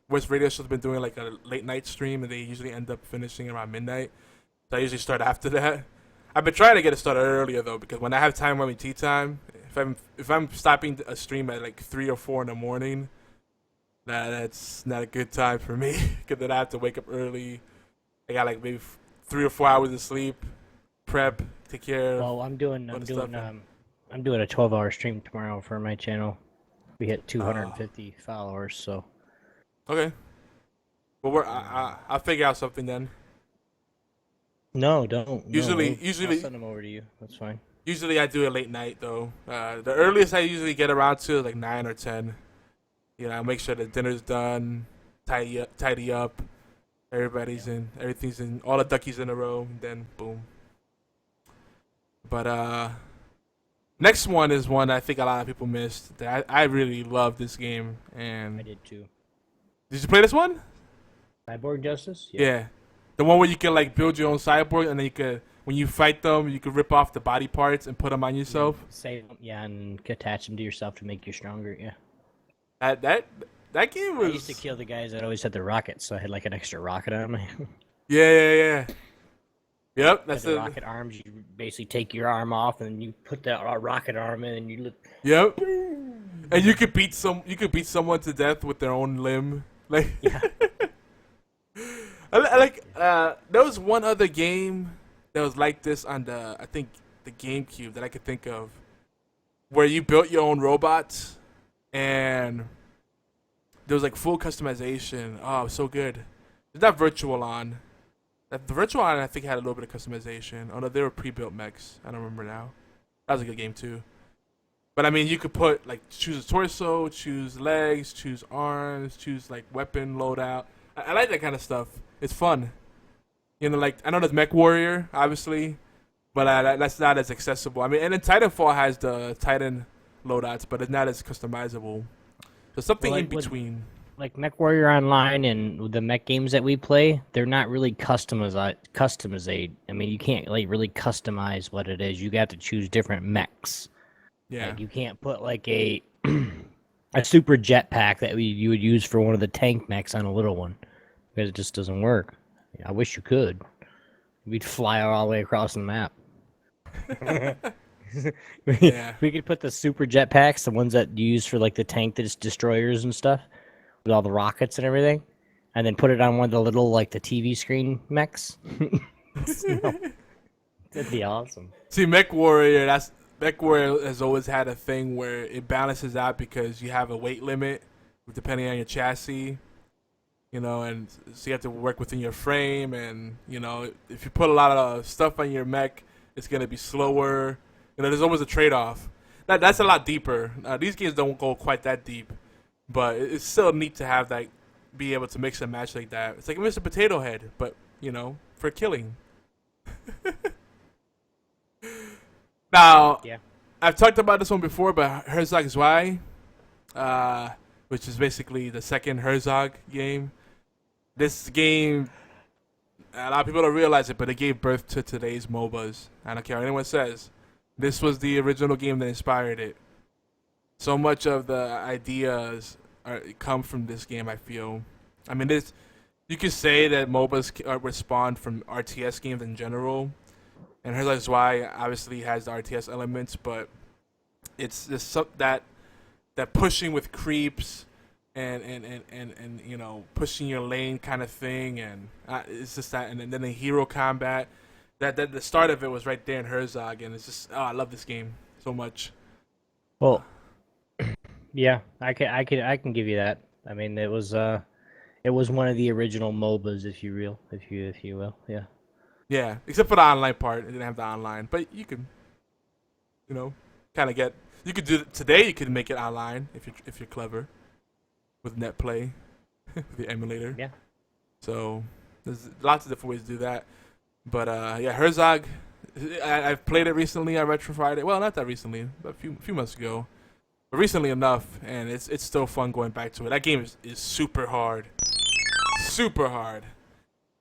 West Radio Show's been doing like a late night stream, and they usually end up finishing around midnight. So I usually start after that. I've been trying to get it started earlier though, because when I have time around tea time, if I'm stopping a stream at like 3 or 4 in the morning, that's not a good time for me, because then I have to wake up early. I got like maybe 3 or 4 hours of sleep, prep, take care. Well, I'm doing a 12-hour stream tomorrow for my channel. We hit 250 followers, so. Okay. Well, I'll figure out something then. No, don't. Usually, I'll send them over to you. That's fine. Usually, I do it late night though. The earliest I usually get around to is like 9 or 10. You know, I make sure the dinner's done, tidy up, everything's in, all the duckies in a row, and then boom. But next one is one I think a lot of people missed. I really love this game, and I did too. Did you play this one? Cyborg Justice? Yeah. The one where you can like build your own cyborg, and then you could, when you fight them, you could rip off the body parts and put them on yourself. Save them, yeah, and attach them to yourself to make you stronger. Yeah. That game was. I used to kill the guys that always had the rockets, so I had like an extra rocket on me. Yeah. Yep, that's the rocket arms. You basically take your arm off, and you put that rocket arm in, and you look. Yep. And you could beat someone to death with their own limb. Like. Yeah. There was one other game that was like this on I think the GameCube that I could think of, where you built your own robots, and there was like full customization. Oh, it was so good. It's not Virtual On. The Virtual On I think had a little bit of customization. Oh no, they were pre-built mechs. I don't remember now. That was a good game too. But I mean, you could put like choose a torso, choose legs, choose arms, choose like weapon loadout. I like that kind of stuff. It's fun. You know, like, I know there's Mech Warrior, obviously, but that's not as accessible. I mean, and then Titanfall has the Titan loadouts, but it's not as customizable. So something in between. Like Mech Warrior Online and the mech games that we play, they're not really customized. I mean, you can't like really customize what it is. You got to choose different mechs. Yeah. Like, you can't put like a super jetpack that you would use for one of the tank mechs on a little one, because it just doesn't work. I wish you could. We'd fly all the way across the map. Yeah. We could put the super jetpacks, the ones that you use for like the tank destroyers and stuff, with all the rockets and everything, and then put it on one of the little like the TV screen mechs. That'd be awesome. See, Mech Warrior has always had a thing where it balances out because you have a weight limit depending on your chassis. You know, and so you have to work within your frame, and you know, if you put a lot of stuff on your mech, it's gonna be slower. You know, there's always a trade-off. That's a lot deeper. These games don't go quite that deep, but it's still neat to have that, be able to mix and match like that. It's like Mr. Potato Head, but you know, for killing. Now, yeah. I've talked about this one before, but Herzog Zwei, which is basically the second Herzog game. This game a lot of people don't realize it, but it gave birth to today's MOBAs. I don't care what anyone says. This was the original game that inspired it. So much of the ideas come from this game, I feel. I mean, you could say that MOBAs were spawned from RTS games in general. And here's why, obviously, it has the RTS elements, but it's just that pushing with creeps and you know, pushing your lane kind of thing, and it's just that, and then the hero combat. That the start of it was right there in Herzog, and it's just I love this game so much. Well, yeah, I can give you that. I mean, it was one of the original MOBAs, if you will. Yeah. Yeah, except for the online part, it didn't have the online, but you could, you know, kind of get. You could do today. You could make it online if you're clever with NetPlay, the emulator. Yeah. So there's lots of different ways to do that. But yeah, Herzog, I've played it recently. I retrofied it. Well, not that recently, but a few months ago. But recently enough, and it's still fun going back to it. That game is super hard. Super hard.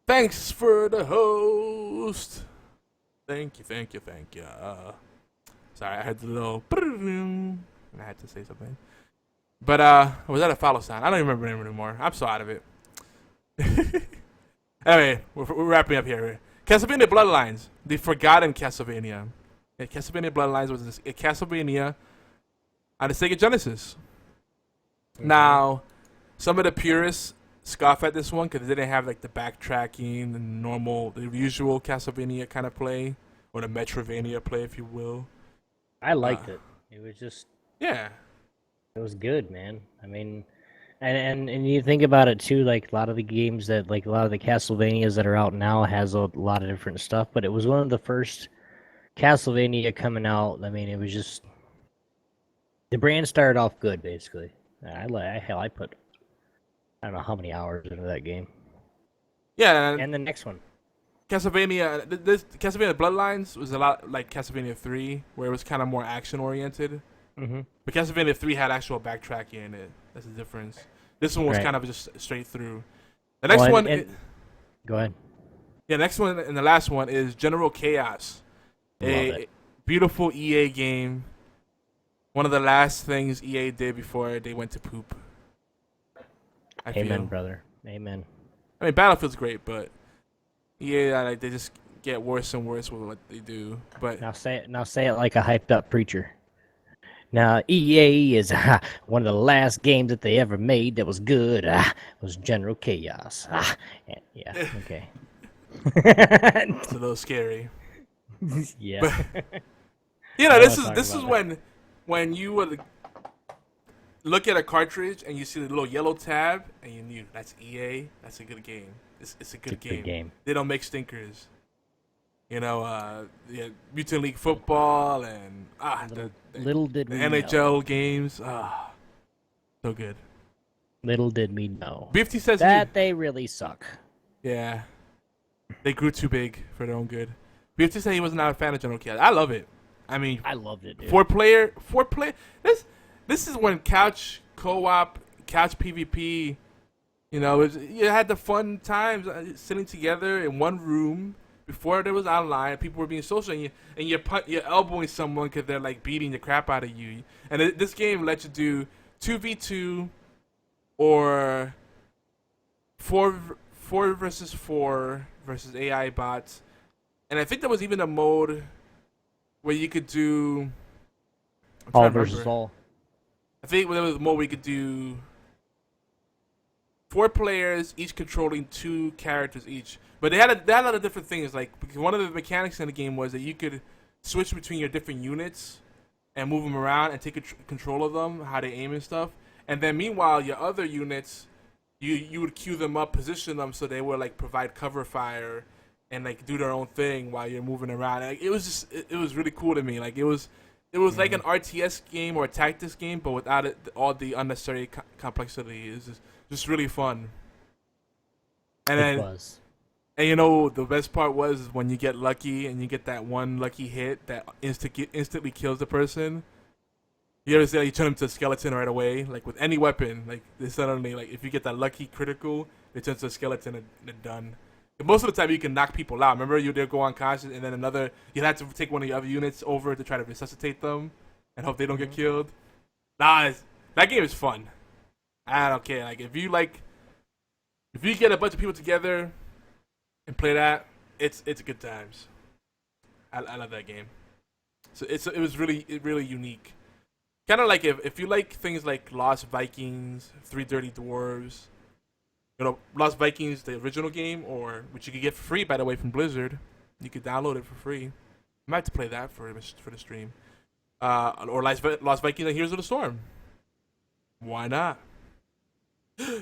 Thanks for the host. Thank you. Sorry, I heard the little and I had to say something. But was that a follow sign? I don't even remember the name anymore. I'm so out of it. Anyway, we're wrapping up here. Castlevania Bloodlines, the forgotten Castlevania. Yeah, Castlevania Bloodlines was a Castlevania on the Sega Genesis. Mm-hmm. Now, some of the purists scoff at this one because they didn't have like the backtracking, the usual Castlevania kind of play, or the Metrovania play, if you will. I liked it. It was just it was good, man. I mean, and you think about it too, like a lot of the games that, like a lot of the Castlevanias that are out now has a lot of different stuff, but it was one of the first Castlevania coming out. I mean, it was just the brand started off good, basically. I put I don't know how many hours into that game. Yeah, and the next one. Castlevania, this Castlevania Bloodlines was a lot like Castlevania 3, where it was kind of more action-oriented. Mm-hmm. But Castlevania 3 had actual backtracking in it. That's the difference. This one was right. kind of just straight through. The next one... go ahead. Yeah, next one and the last one is General Chaos. A beautiful EA game. One of the last things EA did before they went to poop. Amen, brother. Amen. I mean, Battlefield's great, but EA, they just get worse and worse with what they do. But now say it like a hyped up preacher. Now EA is one of the last games that they ever made that was good. Was General Chaos. Yeah. Okay. It's a little scary. Yeah. But, you know, this is when you would look at a cartridge and you see the little yellow tab and you knew that's EA. That's a good game. It's a good game. They don't make stinkers. You know, Mutant League Football and little did the we NHL know. games. So good. Little did we know BFT says that they really suck. Yeah, they grew too big for their own good. BFT said he was not a fan of General Chaos. I love it. I mean, I loved it. Dude. Four player. This is when couch co-op, couch PvP. You know, you had the fun times sitting together in one room. Before there was online, people were being social, and you're elbowing someone because they're like beating the crap out of you. And this game lets you do 2v2 or 4 versus 4 versus AI bots. And I think there was even a mode where you could do all versus all. I think there was a mode where you could do 4 players, each controlling 2 characters each. But they had a lot of different things. Like, because one of the mechanics in the game was that you could switch between your different units and move them around and take control of them, how they aim and stuff. And then meanwhile, your other units, you would queue them up, position them so they would like provide cover fire and like do their own thing while you're moving around. Like, it was really cool to me. Like it was like an RTS game or a tactics game, but without all the unnecessary complexity. It was just really fun. And it was. And you know, the best part was when you get lucky and you get that one lucky hit that instantly kills the person. You ever say you turn them to a skeleton right away? Like with any weapon, like they suddenly, like if you get that lucky critical, they turn to a skeleton and they're done. Most of the time, you can knock people out. Remember, they'll go unconscious, and then you'd have to take one of your other units over to try to resuscitate them and hope they don't get killed. Nah, that game is fun. I don't care. Like if you get a bunch of people together and play that, it's good times. I love that game. So it was really unique. Kind of like if you like things like Lost Vikings, Three Dirty Dwarves, Lost Vikings, the original game, or which you could get for free, by the way, from Blizzard. You could download it for free. I might have to play that for the stream. Or Lost Vikings and Heroes of the Storm. Why not?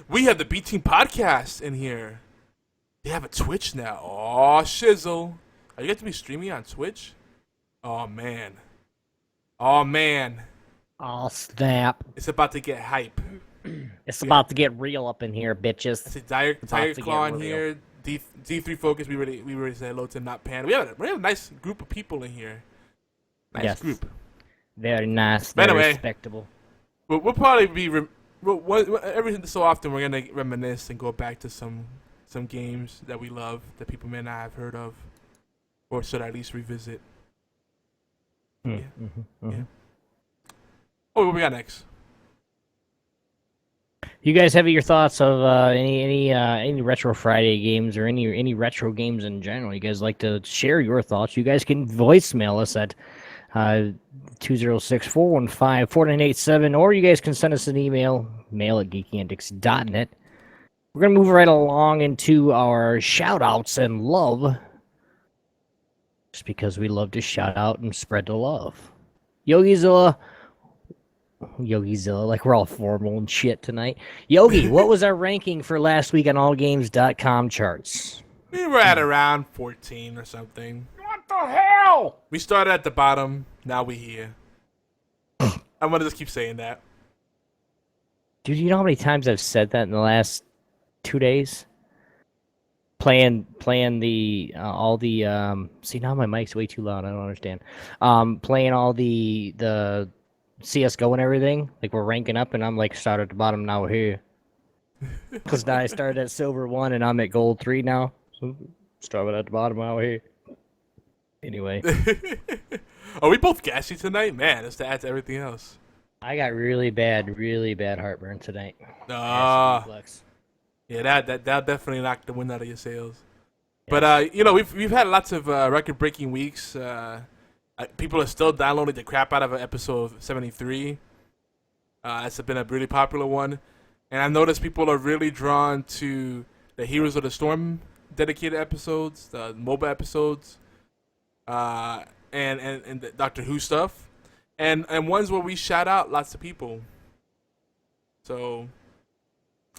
We have the B Team podcast in here. They have a Twitch now. Oh, shizzle. Are you going to be streaming on Twitch? Oh, man. Oh, snap. It's about to get hype. It's about to get real up in here, bitches. I see Dire Claw in here. D3 Focus. We already said hello to Not Pan. We have a nice group of people in here. Nice group. Very nice. Very anyway, respectable. We'll probably be every so often we're gonna reminisce and go back to some games that we love that people may not have heard of, or should at least revisit. Yeah. Oh, what we got next? You guys have your thoughts of any Retro Friday games or any retro games in general? You guys like to share your thoughts? You guys can voicemail us at 206-415-4987, or you guys can send us an email, mail@geekyantics.net. We're going to move right along into our shout-outs and love, just because we love to shout out and spread the love. Yogizilla, like we're all formal and shit tonight. Yogi, what was our ranking for last week on allgames.com charts? We were at around 14 or something. What the hell? We started at the bottom, now we here. I'm gonna just keep saying that. Dude, you know how many times I've said that in the last 2 days? Playing the all the see, now my mic's way too loud, I don't understand. Playing all the CS:GO and everything, like we're ranking up, and I'm like started at the bottom, now we're here. Because now I started at silver 1 and I'm at gold 3 now. So started at the bottom, now we're here. Anyway. Are we both gassy tonight? Man, just to add to everything else. I got really bad heartburn tonight. Yeah, that definitely knocked the wind out of your sails. Yeah. But we've had lots of record-breaking weeks. People are still downloading the crap out of episode 73. It's been a really popular one, and I noticed people are really drawn to the Heroes of the Storm dedicated episodes, the MOBA episodes, and the Doctor Who stuff, and ones where we shout out lots of people. So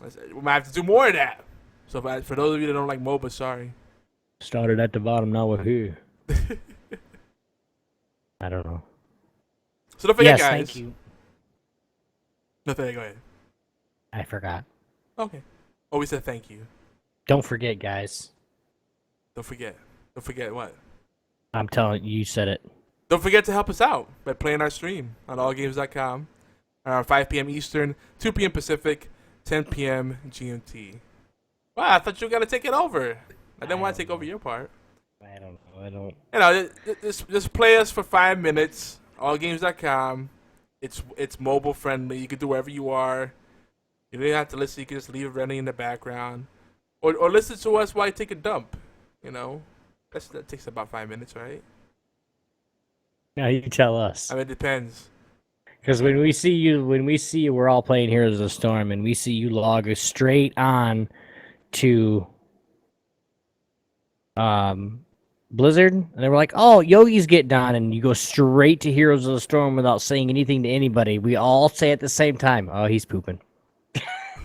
we might have to do more of that. So for those of you that don't like MOBA, sorry. Started at the bottom, now we're here. I don't know. So don't forget, guys. Thank you. No, go ahead. I forgot. Okay. Oh, we said thank you. Don't forget, guys. Don't forget. Don't forget what? I'm telling you, you said it. Don't forget to help us out by playing our stream on allgames.com around 5 p.m. Eastern, 2 p.m. Pacific, 10 p.m. GMT. Wow, I thought you were going to take it over. I didn't want to take over your part. I don't know. You know, just play us for 5 minutes. Allgames.com. It's mobile friendly. You can do wherever you are. You don't have to listen. You can just leave it running in the background, or listen to us while you take a dump. You know, that takes about 5 minutes, right? Now you tell us. I mean, it depends. Because when we see you, we're all playing Heroes of the Storm, and we see you log straight on to Blizzard, and they were like, "Oh, Yogi's getting on," and you go straight to Heroes of the Storm without saying anything to anybody. We all say at the same time, "Oh, he's pooping."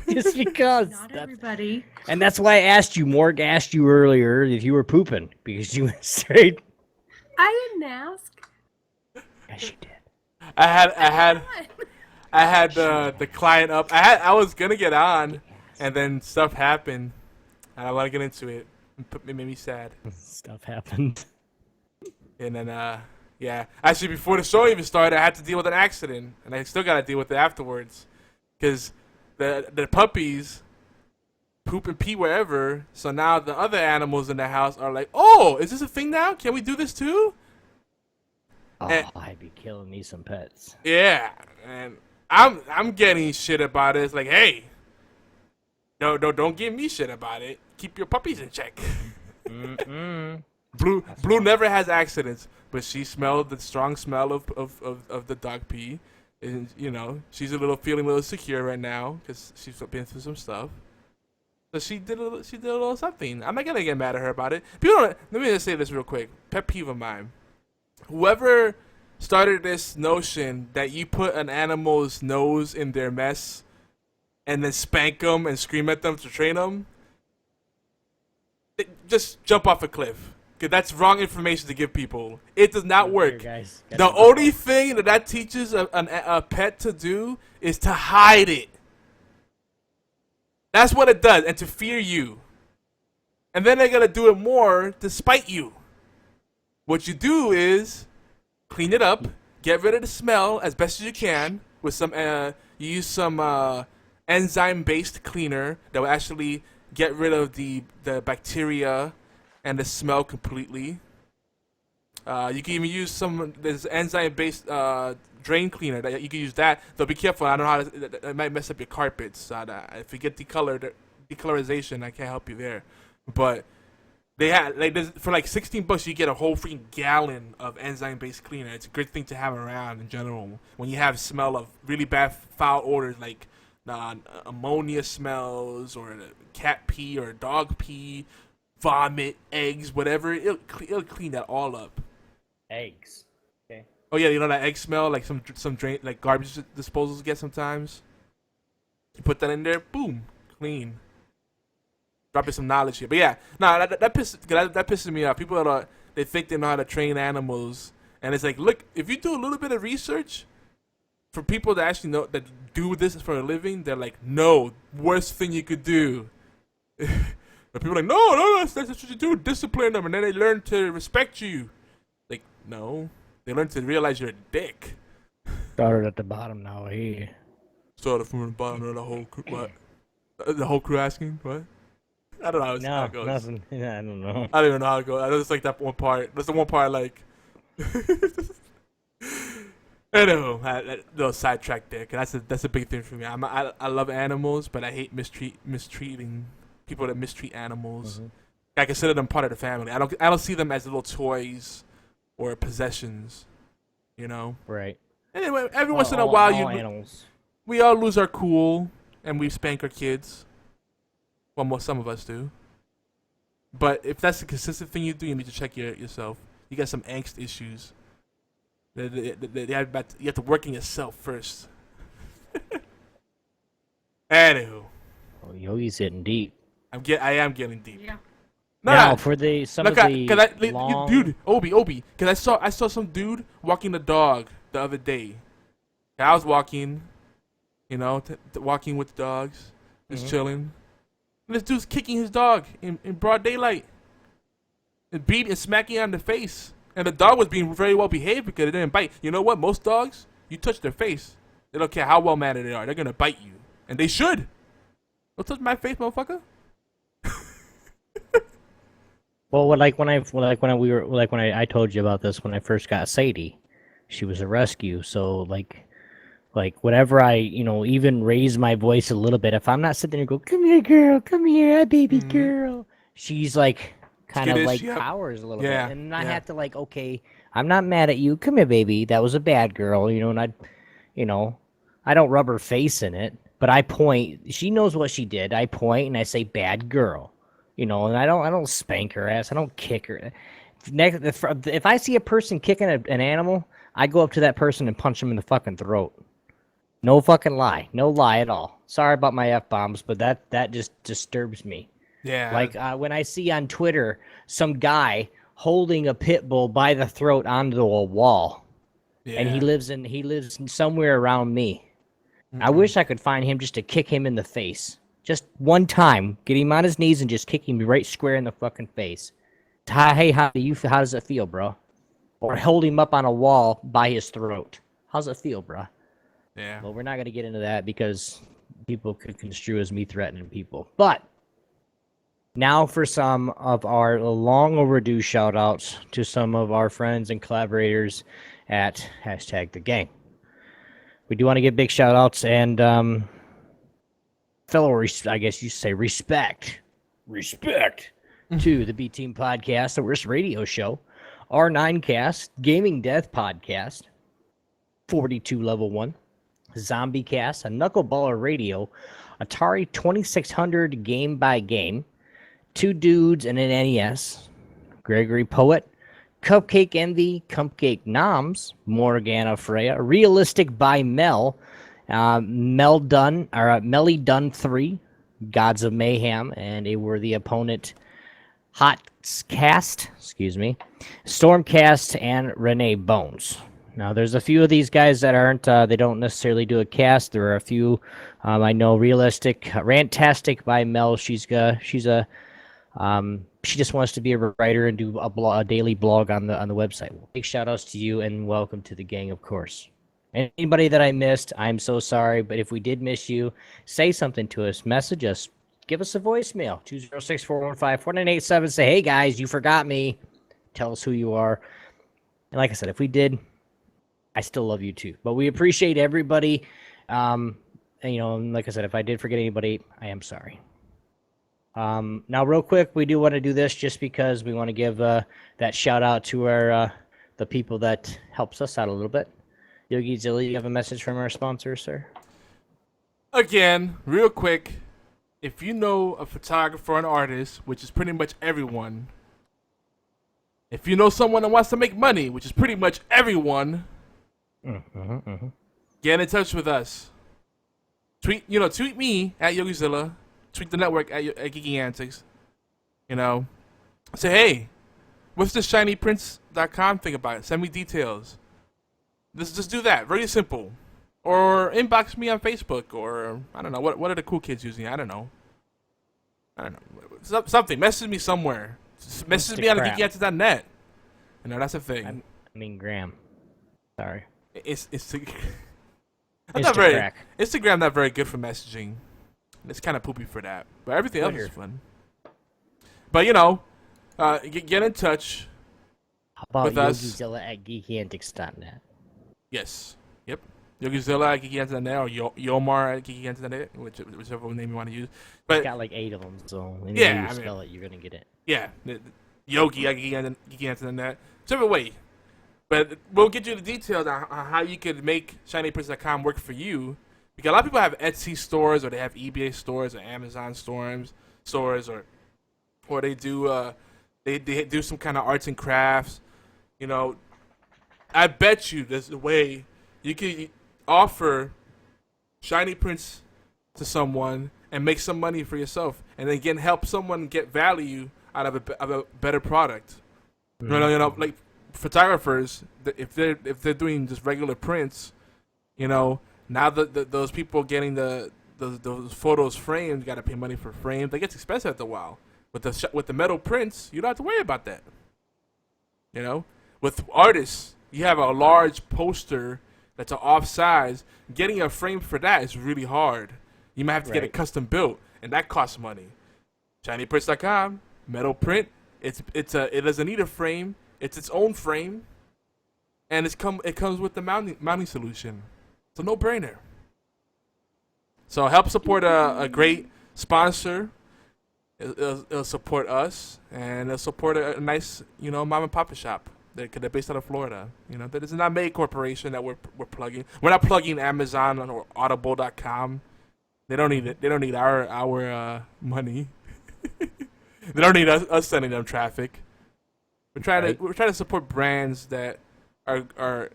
Just because. Not everybody. And that's why I asked you. Morg asked you earlier if you were pooping because you went straight. I didn't ask. Yes, you did. I had the client up. I was gonna get on, and then stuff happened, and I want to get into it. It made me sad. Stuff happened. And then yeah. Actually, before the show even started, I had to deal with an accident, and I still got to deal with it afterwards, because the puppies poop and pee wherever. So now the other animals in the house are like, "Oh, is this a thing now? Can we do this too?" Oh, And- I'd be killing me some pets. Yeah, and I'm getting shit about it. It's like, hey, don't give me shit about it. Keep your puppies in check. Mm-mm. Blue never has accidents, but she smelled the strong smell of the dog pee, and you know she's feeling a little secure right now because she's been through some stuff. So she did a little something. I'm not gonna get mad at her about it. Let me just say this real quick. Pet peeve of mine. Whoever started this notion that you put an animal's nose in their mess and then spank them and scream at them to train them, just jump off a cliff. Because that's wrong information to give people. It does not work. Here, guys. The only thing that teaches a pet to do is to hide it. That's what it does, and to fear you. And then they're going to do it more to spite you. What you do is clean it up, get rid of the smell as best as you can with some, you use some enzyme-based cleaner that will actually get rid of the bacteria and the smell completely. You can even use this enzyme-based drain cleaner. That you can use that. Though be careful. I don't know how it might mess up your carpets. If you get decolorization, I can't help you there. But they had for like $16, you get a whole freaking gallon of enzyme-based cleaner. It's a good thing to have around in general when you have smell of really bad foul odors like ammonia smells or cat pee or dog pee, vomit, eggs, whatever. It'll clean that all up. Eggs. Okay. Oh yeah, you know that egg smell, like some drain, like garbage disposals get sometimes. You put that in there, boom, clean. Dropping some knowledge here, but yeah, that pisses me off. People they think they know how to train animals, and it's like, look, if you do a little bit of research, for people that actually know that do this for a living, they're like, no, worst thing you could do. But people are like, no, that's what you do, discipline them, and then they learn to respect you. Like, no, they learn to realize you're a dick. Started at the bottom now. Hey. Started from the bottom of the whole crew. What? The whole crew asking what? I don't know how No, it goes. nothing. Yeah, I don't know. I don't even know how it goes. I know it's like that one part. That's the one part like. I know. Little sidetrack there. Cause that's a big thing for me. I love animals, but I hate mistreating people that mistreat animals. Mm-hmm. I consider them part of the family. I don't see them as little toys or possessions. You know. Right. Anyway, every once in a while, animals. we all lose our cool and we spank our kids. Well, some of us do. But if that's a consistent thing you do, you need to check yourself. You got some angst issues. You have to work in yourself first. Anywho. Oh, Yogi's hitting deep. I am getting deep. Yeah. Now for long... dude, Obi, because I saw some dude walking the dog the other day. I was walking, walking with the dogs, just chilling. And this dude's kicking his dog in broad daylight, and beating and smacking on the face. And the dog was being very well behaved because it didn't bite. You know what? Most dogs, you touch their face, they don't care how well mannered they are. They're gonna bite you, and they should. Don't touch my face, motherfucker. Well, when I told you about this when I first got Sadie, she was a rescue. So like whenever I even raise my voice a little bit, if I'm not sitting there and go, come here, girl, come here, baby girl, she's like kind of like powers a little bit, and I have to like, okay, I'm not mad at you. Come here, baby. That was a bad girl, and I don't rub her face in it, but I point. She knows what she did. I point and I say, bad girl. And I don't spank her ass. I don't kick her. If I see a person kicking an animal, I go up to that person and punch him in the fucking throat. No fucking lie. No lie at all. Sorry about my F-bombs, but that just disturbs me. Yeah. Like when I see on Twitter some guy holding a pit bull by the throat onto a wall, and he lives somewhere around me. I wish I could find him just to kick him in the face. Just one time, get him on his knees and just kick him right square in the fucking face. Hey, how does it feel, bro? Or hold him up on a wall by his throat. How's it feel, bro? Yeah. Well, we're not going to get into that because people could construe as me threatening people. But Now for some of our long overdue shout outs to some of our friends and collaborators at hashtag the gang. We do want to give big shout outs and I guess you say respect to the B Team Podcast, the worst radio show, R9 Cast, Gaming Death Podcast, 42 Level 1, Zombie Cast, a Knuckleballer Radio, Atari 2600 Game by Game, Two Dudes and an NES, Gregory Poet, Cupcake Envy, Cupcake Noms, Morgana Freya, Realistic by Mel, Melly Dunn 3, Gods of Mayhem, and a worthy opponent, Hotcast, Stormcast, and Renee Bones. Now, there's a few of these guys that aren't, they don't necessarily do a cast. There are a few, I know, Realistic, Rantastic by Mel. She just wants to be a writer and do a daily blog on the website. Big shout outs to you and welcome to the gang, of course. Anybody that I missed, I'm so sorry, but if we did miss you, say something to us, message us, give us a voicemail, 206-415-4987. Say, hey guys, you forgot me. Tell us who you are. And like I said, if we did, I still love you too. But we appreciate everybody. And, like I said, if I did forget anybody, I am sorry. Now, real quick, we do want to do this just because we want to give that shout out to our the people that helps us out a little bit. Yogi Zilly, you have a message from our sponsor, sir? Again, real quick, if you know a photographer or an artist, which is pretty much everyone, if you know someone that wants to make money, which is pretty much everyone, get in touch with us. Tweet me at YogiZilla. Tweet the network at Geeky Antics. Say, hey, what's this shinyprince.com thing about? Send me details. Just do that. Very simple. Or inbox me on Facebook, or I don't know. What are the cool kids using? I don't know. Something. Message me somewhere. Message me on geekyantics.net. That's a thing. I mean, Graham. Sorry. Instagram not very good for messaging. It's kind of poopy for that, but everything else is fun. But get in touch. How about with us. YogiZilla at geekyantics.net? Yes. Yep. YogiZilla at geekyantics.net or Yomar at geekyantics.net, whichever name you want to use. But it's got like 8 of them, so any way you spell it, you're gonna get it. Yeah. Yogi at geekyantics.net. Whichever way. But we'll get you the details on how you could make shinyprince.com work for you. Because a lot of people have Etsy stores, or they have eBay stores, or Amazon stores, or they do they do some kind of arts and crafts. I bet you there's a way you could offer Shiny Prince to someone and make some money for yourself, and then help someone get value out of a better product. Mm-hmm. Like photographers, if they're doing just regular prints, now those people getting those photos framed, got to pay money for frames. That gets expensive after a while. With the metal prints, you don't have to worry about that. With artists, you have a large poster that's an off size. Getting a frame for that is really hard. You might have to get it custom built, and that costs money. ShinyPrints.com, metal print. It doesn't need a frame. It's its own frame, and it comes with the mounting solution. It's a no-brainer. So help support a great sponsor. It'll support us, and it'll support a nice, mom and pop shop. They're based out of Florida. That is not a May Corporation that we're plugging. We're not plugging Amazon or Audible.com. They don't need it. They don't need our money. They don't need us sending them traffic. We're trying to support brands that are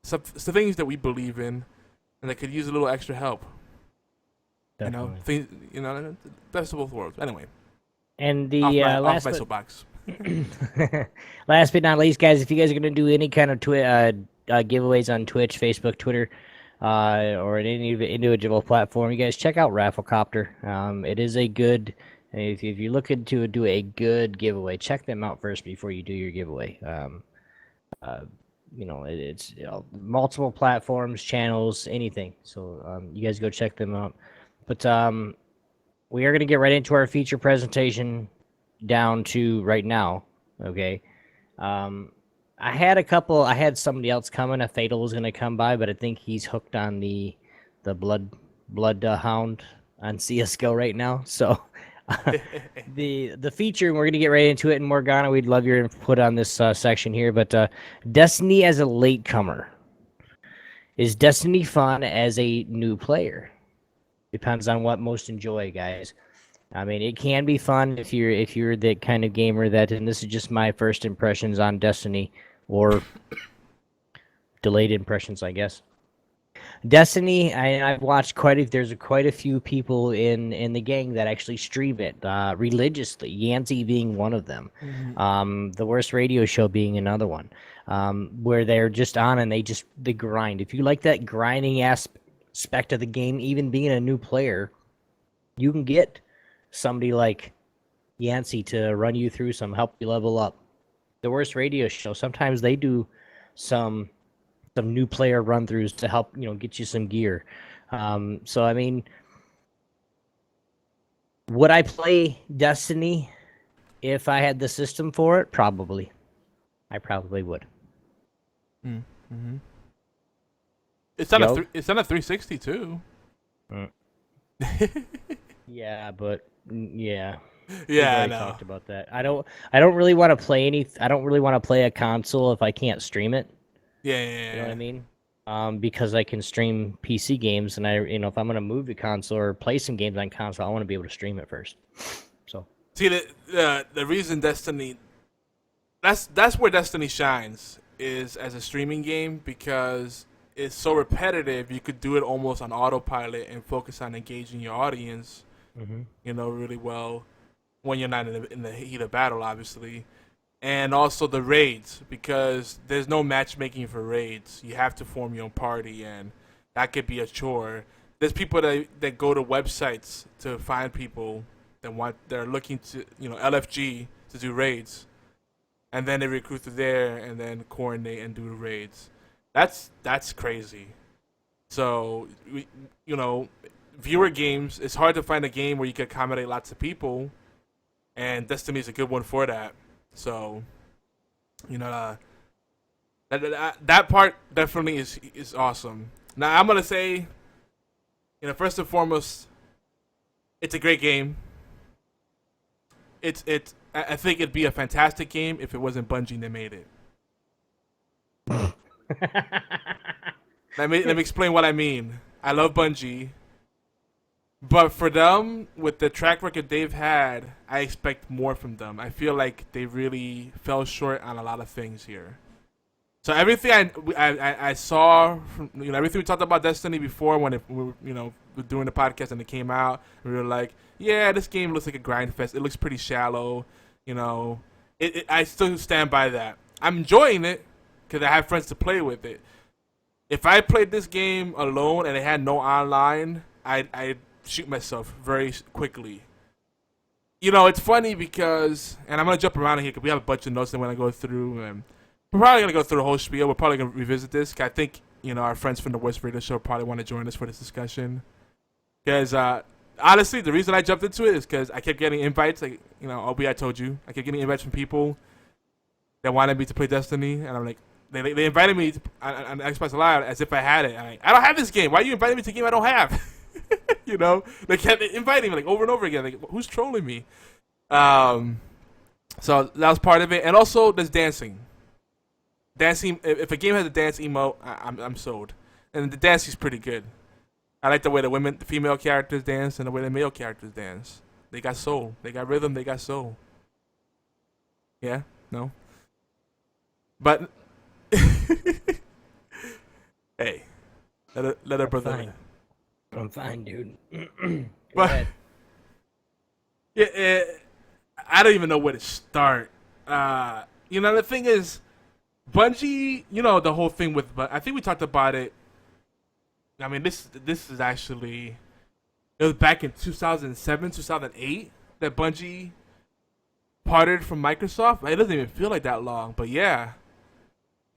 some things that we believe in, and that could use a little extra help. Definitely. Best of both worlds. Anyway. And the off my soapbox. Last but not least, guys, if you guys are going to do any kind of giveaways on Twitch, Facebook, Twitter, or in any individual platform, you guys check out Rafflecopter. It is a good, if you're looking to do a good giveaway, check them out first before you do your giveaway. It's multiple platforms, channels, anything. So you guys go check them out. But we are going to get right into our feature presentation down to right now. Okay. I had somebody else coming. A Fatal was going to come by, but I think he's hooked on the blood hound on CS:GO right now. So the feature, and we're going to get right into it. And Morgana, we'd love your input on this section here. But Destiny as a latecomer. Is Destiny fun as a new player? Depends on what most enjoy, guys. I mean, it can be fun if you're the kind of gamer that, and this is just my first impressions on Destiny, or delayed impressions, I guess. Destiny, I've watched there's quite a few people in the gang that actually stream it religiously. Yancey being one of them, the Worst Radio Show being another one, where they're just on and they grind. If you like that grinding aspect of the game, even being a new player, you can get somebody like Yancey to run you through help you level up. The Worst Radio Show, sometimes they do some new player run-throughs to help, get you some gear. So, I mean, would I play Destiny if I had the system for it? Probably. I probably would. Mm-hmm. It's on a 360 too. Yeah, but yeah. Yeah, I We know. talked about that. I don't really want to play I don't really want to play a console if I can't stream it. Yeah. You know what I mean? Because I can stream PC games, and if I'm gonna move to console or play some games on console, I want to be able to stream it first. So see the reason Destiny, that's where Destiny shines, is as a streaming game, because it's so repetitive. You could do it almost on autopilot and focus on engaging your audience, really well when you're not in the heat of battle, obviously. And also the raids, because there's no matchmaking for raids. You have to form your own party, and that could be a chore. There's people that go to websites to find people they're looking to, LFG to do raids. And then they recruit through there and then coordinate and do the raids. That's crazy. So, viewer games, it's hard to find a game where you can accommodate lots of people, and Destiny's a good one for that. So, that part definitely is awesome. Now, I'm gonna say, first and foremost, it's a great game. I think it'd be a fantastic game if it wasn't Bungie that made it. Let me explain what I mean. I love Bungie, but for them, with the track record they've had, I expect more from them. I feel like they really fell short on a lot of things here. So everything I saw from, everything we talked about Destiny before, when we were doing the podcast and it came out, we were like, yeah, this game looks like a grind fest. It looks pretty shallow. I still stand by that. I'm enjoying it because I have friends to play with it. If I played this game alone and it had no online, I'd shoot myself very quickly. It's funny because, and I'm going to jump around here because we have a bunch of notes that we're going to go through. And we're probably going to go through the whole spiel. We're probably going to revisit this. I think, our friends from the Worst Radio Show probably want to join us for this discussion. Because, honestly, the reason I jumped into it is because I kept getting invites. Like, Obi, I told you. I kept getting invites from people that wanted me to play Destiny. And I'm like, they invited me on Xbox Live as if I had it. I don't have this game. Why are you inviting me to a game I don't have? They kept inviting me like over and over again. Like, who's trolling me? So that was part of it. And also, there's dancing. Dancing. If a game has a dance emote, I'm sold. And the dancing's pretty good. I like the way the female characters dance, and the way the male characters dance. They got soul. They got rhythm. They got soul. Yeah? No? But hey, let her brother. Fine. I'm fine, dude. But yeah, I don't even know where to start. The thing is, Bungie. The whole thing with. I think we talked about it. I mean, this is actually. It was back in 2007, 2008 that Bungie parted from Microsoft. It doesn't even feel like that long, but yeah.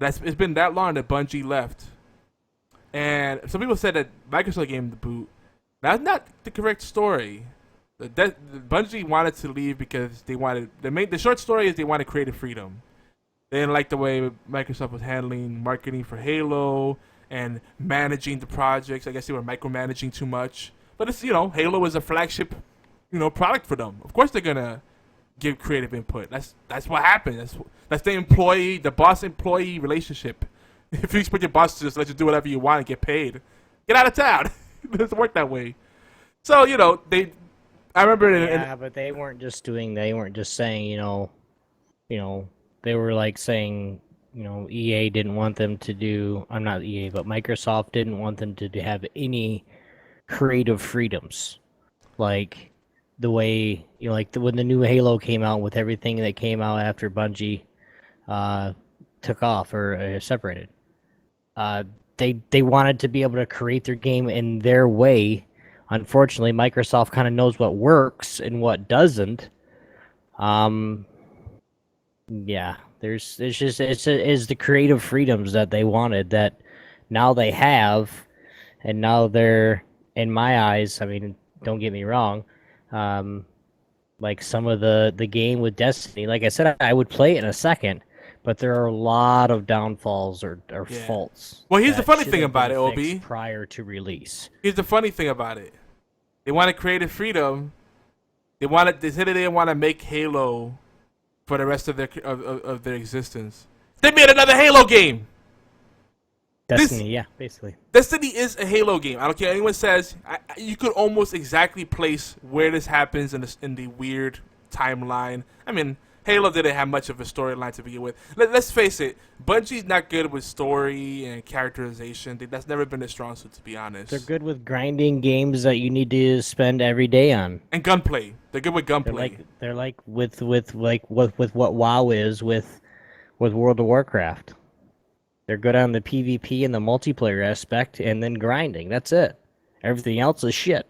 It's been that long that Bungie left. And some people said that Microsoft gave him the boot. That's not the correct story. Bungie wanted to leave because the short story is they wanted creative freedom. They didn't like the way Microsoft was handling marketing for Halo and managing the projects. I guess they were micromanaging too much. But it's Halo is a flagship, product for them. Of course they're gonna give creative input. That's what happened. That's the boss employee relationship. If you expect your boss to just let you do whatever you want and get paid, get out of town. It doesn't work that way. So I remember. Yeah, but they weren't just saying, they were like saying, EA didn't want them to do. I'm not EA, but Microsoft didn't want them to have any creative freedoms, like the way when the new Halo came out, with everything that came out after Bungie took off or separated. They wanted to be able to create their game in their way. Unfortunately, Microsoft kind of knows what works and what doesn't. Yeah, it's the creative freedoms that they wanted that now they have, and now they're, in my eyes, I mean, don't get me wrong, like some of the game with Destiny, like I said, I would play it in a second, but there are a lot of downfalls or faults. Well, here's the funny thing about it, OB. Prior to release. Here's the funny thing about it. They wanted creative freedom. They said they didn't want to make Halo for the rest of their existence. They made another Halo game. Destiny, basically. Destiny is a Halo game. I don't care what anyone says. You could almost exactly place where this happens in the weird timeline. I mean, Halo didn't have much of a storyline to begin with. Let's face it, Bungie's not good with story and characterization. That's never been their strong suit, to be honest. They're good with grinding games that you need to spend every day on. And gunplay. They're good with gunplay. They're like with what WoW is with World of Warcraft. They're good on the PvP and the multiplayer aspect, and then grinding. That's it. Everything else is shit.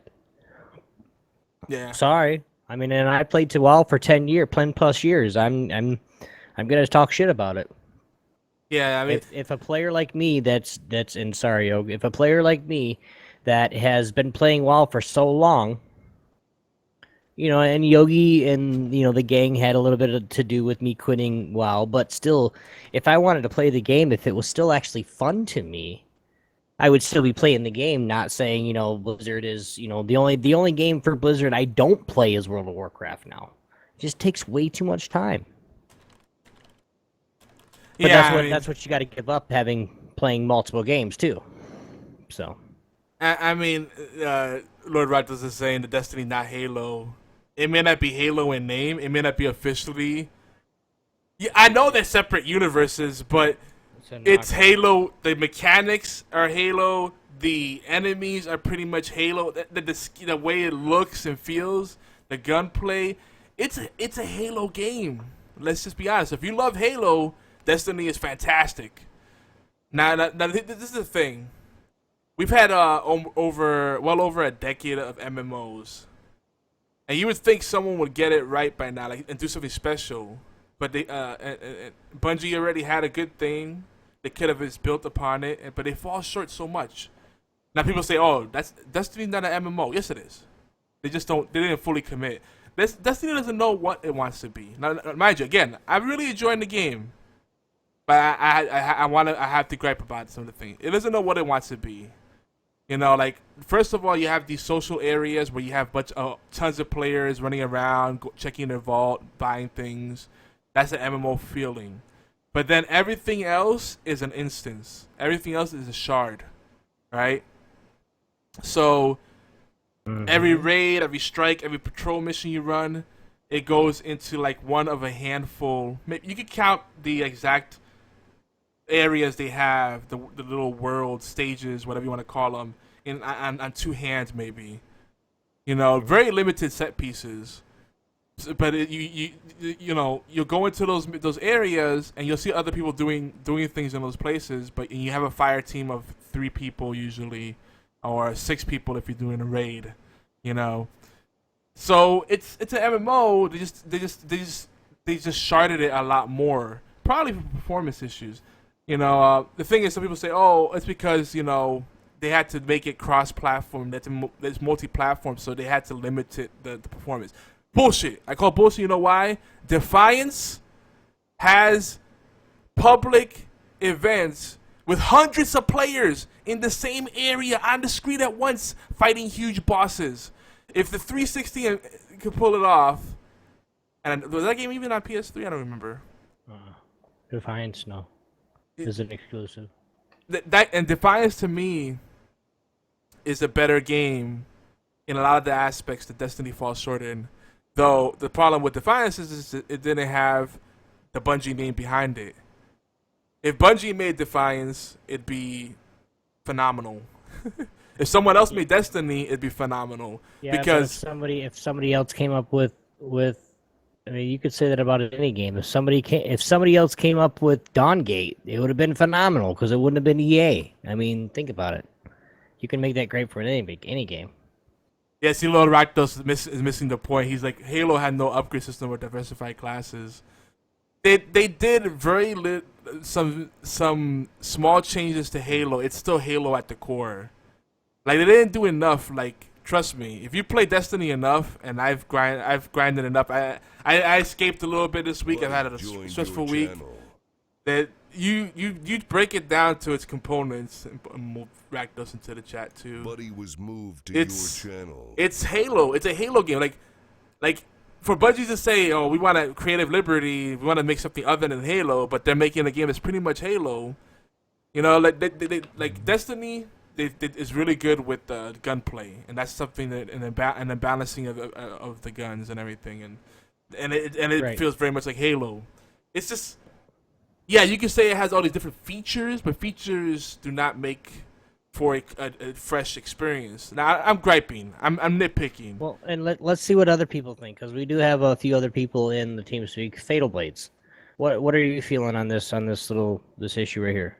Yeah. Sorry. I mean, and I played to WoW for 10 plus years. I'm gonna talk shit about it. Yeah, I mean, if a player like me if a player like me that has been playing WoW for so long, and Yogi and the gang had a little bit to do with me quitting WoW, but still, if I wanted to play the game, if it was still actually fun to me, I would still be playing the game, not saying, Blizzard is, the only game for Blizzard I don't play is World of Warcraft now. It just takes way too much time. But that's what you got to give up, playing multiple games too. So, I mean, Lord Raptors is saying the Destiny, not Halo. It may not be Halo in name. It may not be officially. Yeah, I know they're separate universes, but it's Halo. The mechanics are Halo. The enemies are pretty much Halo. The way it looks and feels, the gunplay, it's a Halo game. Let's just be honest. If you love Halo, Destiny is fantastic. Now this is the thing. We've had well over a decade of MMOs, and you would think someone would get it right by now, and do something special. But Bungie already had a good thing. They could have just built upon it, but they fall short so much. Now people say, "Oh, that's Destiny's not an MMO." Yes, it is. They didn't fully commit. Destiny doesn't know what it wants to be. Now, mind you, again, I'm really enjoying the game, but I have to gripe about some of the things. It doesn't know what it wants to be. Like, first of all, you have these social areas where you have tons of players running around, checking their vault, buying things. That's an MMO feeling. But then everything else is an instance. Everything else is a shard, right? So every raid, every strike, every patrol mission you run, it goes into like one of a handful. You can count the exact areas they have, the little world stages, whatever you want to call them, on two hands maybe. Very limited set pieces. But you'll go into those areas and you'll see other people doing things in those places. But you have a fire team of 3 people usually, or 6 people if you're doing a raid. So it's an MMO. They just sharded it a lot more, probably for performance issues. The thing is, some people say, "Oh, it's because they they had to make it cross-platform. That's multi-platform, so they had to limit the performance. Bullshit. I call bullshit. You know why? Defiance has public events with hundreds of players in the same area on the screen at once, fighting huge bosses. If the 360 could pull it off, and was that game even on PS3? I don't remember. Defiance, no. Is it exclusive? And Defiance to me is a better game in a lot of the aspects that Destiny falls short in. Though the problem with Defiance is it didn't have the Bungie name behind it. If Bungie made Defiance, it'd be phenomenal. If someone else made Destiny, it'd be phenomenal. Yeah, because if somebody else came up with, I mean, you could say that about any game. If somebody else came up with Dawngate, it would have been phenomenal because it wouldn't have been EA. I mean, think about it. You can make that great for any game. Yeah, see, Lord Rakdos is missing the point. He's like, Halo had no upgrade system or diversified classes. They did some small changes to Halo. It's still Halo at the core. Like, they didn't do enough. Like, trust me, if you play Destiny enough, and I've grinded enough. I escaped a little bit this week. I've had a stressful week. That you break it down to its components, and we'll rack those into the chat too. Buddy was moved to your channel. It's Halo. It's a Halo game. Like for Bungie to say, "Oh, we want a creative liberty. We want to make something other than Halo," but they're making a game that's pretty much Halo. You know, like Destiny. Is really good with gunplay, and that's something that and the balancing of the guns and everything, and it right. feels very much like Halo. It's just, yeah, you can say it has all these different features, but features do not make for a fresh experience. Now I'm griping, I'm nitpicking. Well, and let's see what other people think, because we do have a few other people in the team speak. Fatal Blades, what are you feeling on this issue right here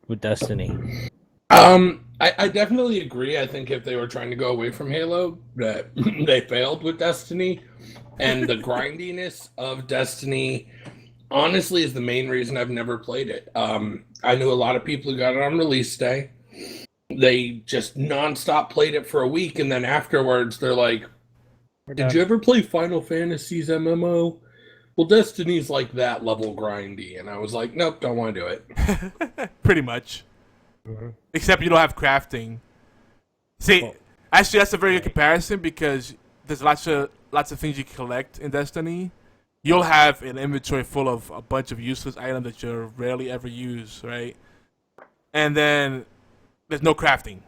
with Destiny? I definitely agree. I think if they were trying to go away from Halo, that they failed with Destiny. And the grindiness of Destiny, honestly, is the main reason I've never played it. I knew a lot of people who got it on release day. They just nonstop played it for a week, and then afterwards they're like, did you ever play Final Fantasy's MMO? Well, Destiny's like that level grindy. And I was like, nope, don't want to do it. Pretty much. Mm-hmm. Except you don't have crafting. See, actually, that's a very good comparison because there's lots of things you can collect in Destiny. You'll have an inventory full of a bunch of useless items that you rarely ever use, right? And then there's no crafting,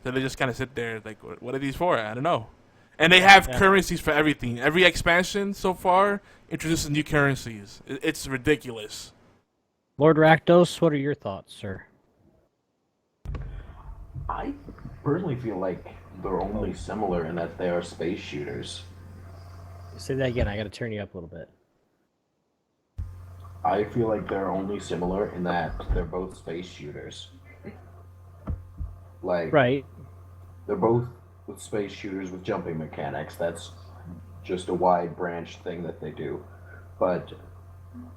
so they just kind of sit there like, "What are these for?" I don't know. And they have currencies for everything. Every expansion so far introduces new currencies. It's ridiculous. Lord Rakdos, what are your thoughts, sir? I personally feel like they're only similar in that they are space shooters. Say that again. I got to turn you up a little bit. I feel like they're only similar in that they're both space shooters. Like, Right. they're both with space shooters with jumping mechanics. That's just a wide branch thing that they do. But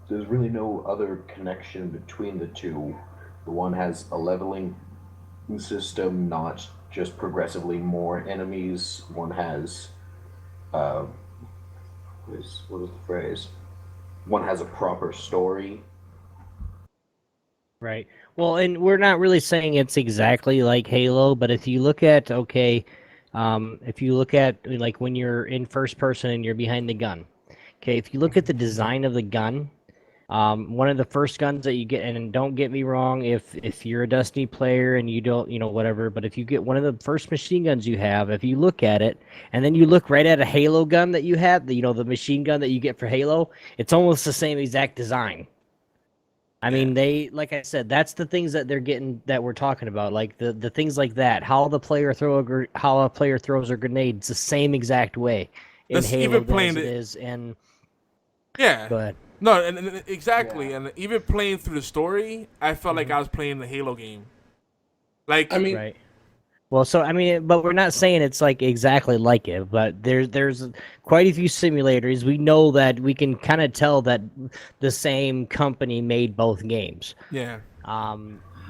there's really no other connection between the two. The one has a leveling system, not just progressively more enemies. One has what is the phrase? One has a proper story. Right. Well, and we're not really saying it's exactly like Halo, but if you look at like when you're in first person and you're behind the gun, okay, if you look at the design of the gun, one of the first guns that you get, and don't get me wrong, if you're a Destiny player and you don't, whatever, but if you get one of the first machine guns you have, if you look at it, and then you look right at a Halo gun that you have, the machine gun that you get for Halo, it's almost the same exact design. I mean, like I said, that's the things that they're getting, that we're talking about, like the things like that, how a player throws a grenade, it's the same exact way in That's Halo even playing as it is, and yeah. go ahead. No, and exactly, and even playing through the story, I felt like I was playing the Halo game. Like, I mean, Right. Well, so I mean, but we're not saying it's like exactly like it, but there's quite a few simulators. We know that we can kind of tell that the same company made both games. yeah,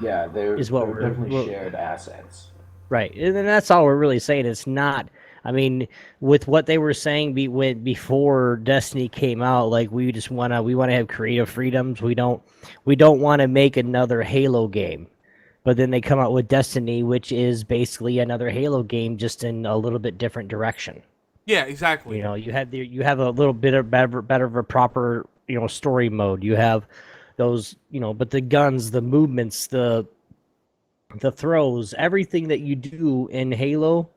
Yeah, they're what they're we're- definitely we're- shared assets. Right, and then that's all we're really saying. It's not. I mean, with what they were saying before Destiny came out, like we wanna have creative freedoms. We don't want to make another Halo game, but then they come out with Destiny, which is basically another Halo game, just in a little bit different direction. Yeah, exactly. You know, you have a little bit of better of a proper story mode. You have those but the guns, the movements, the throws, everything that you do in Halo,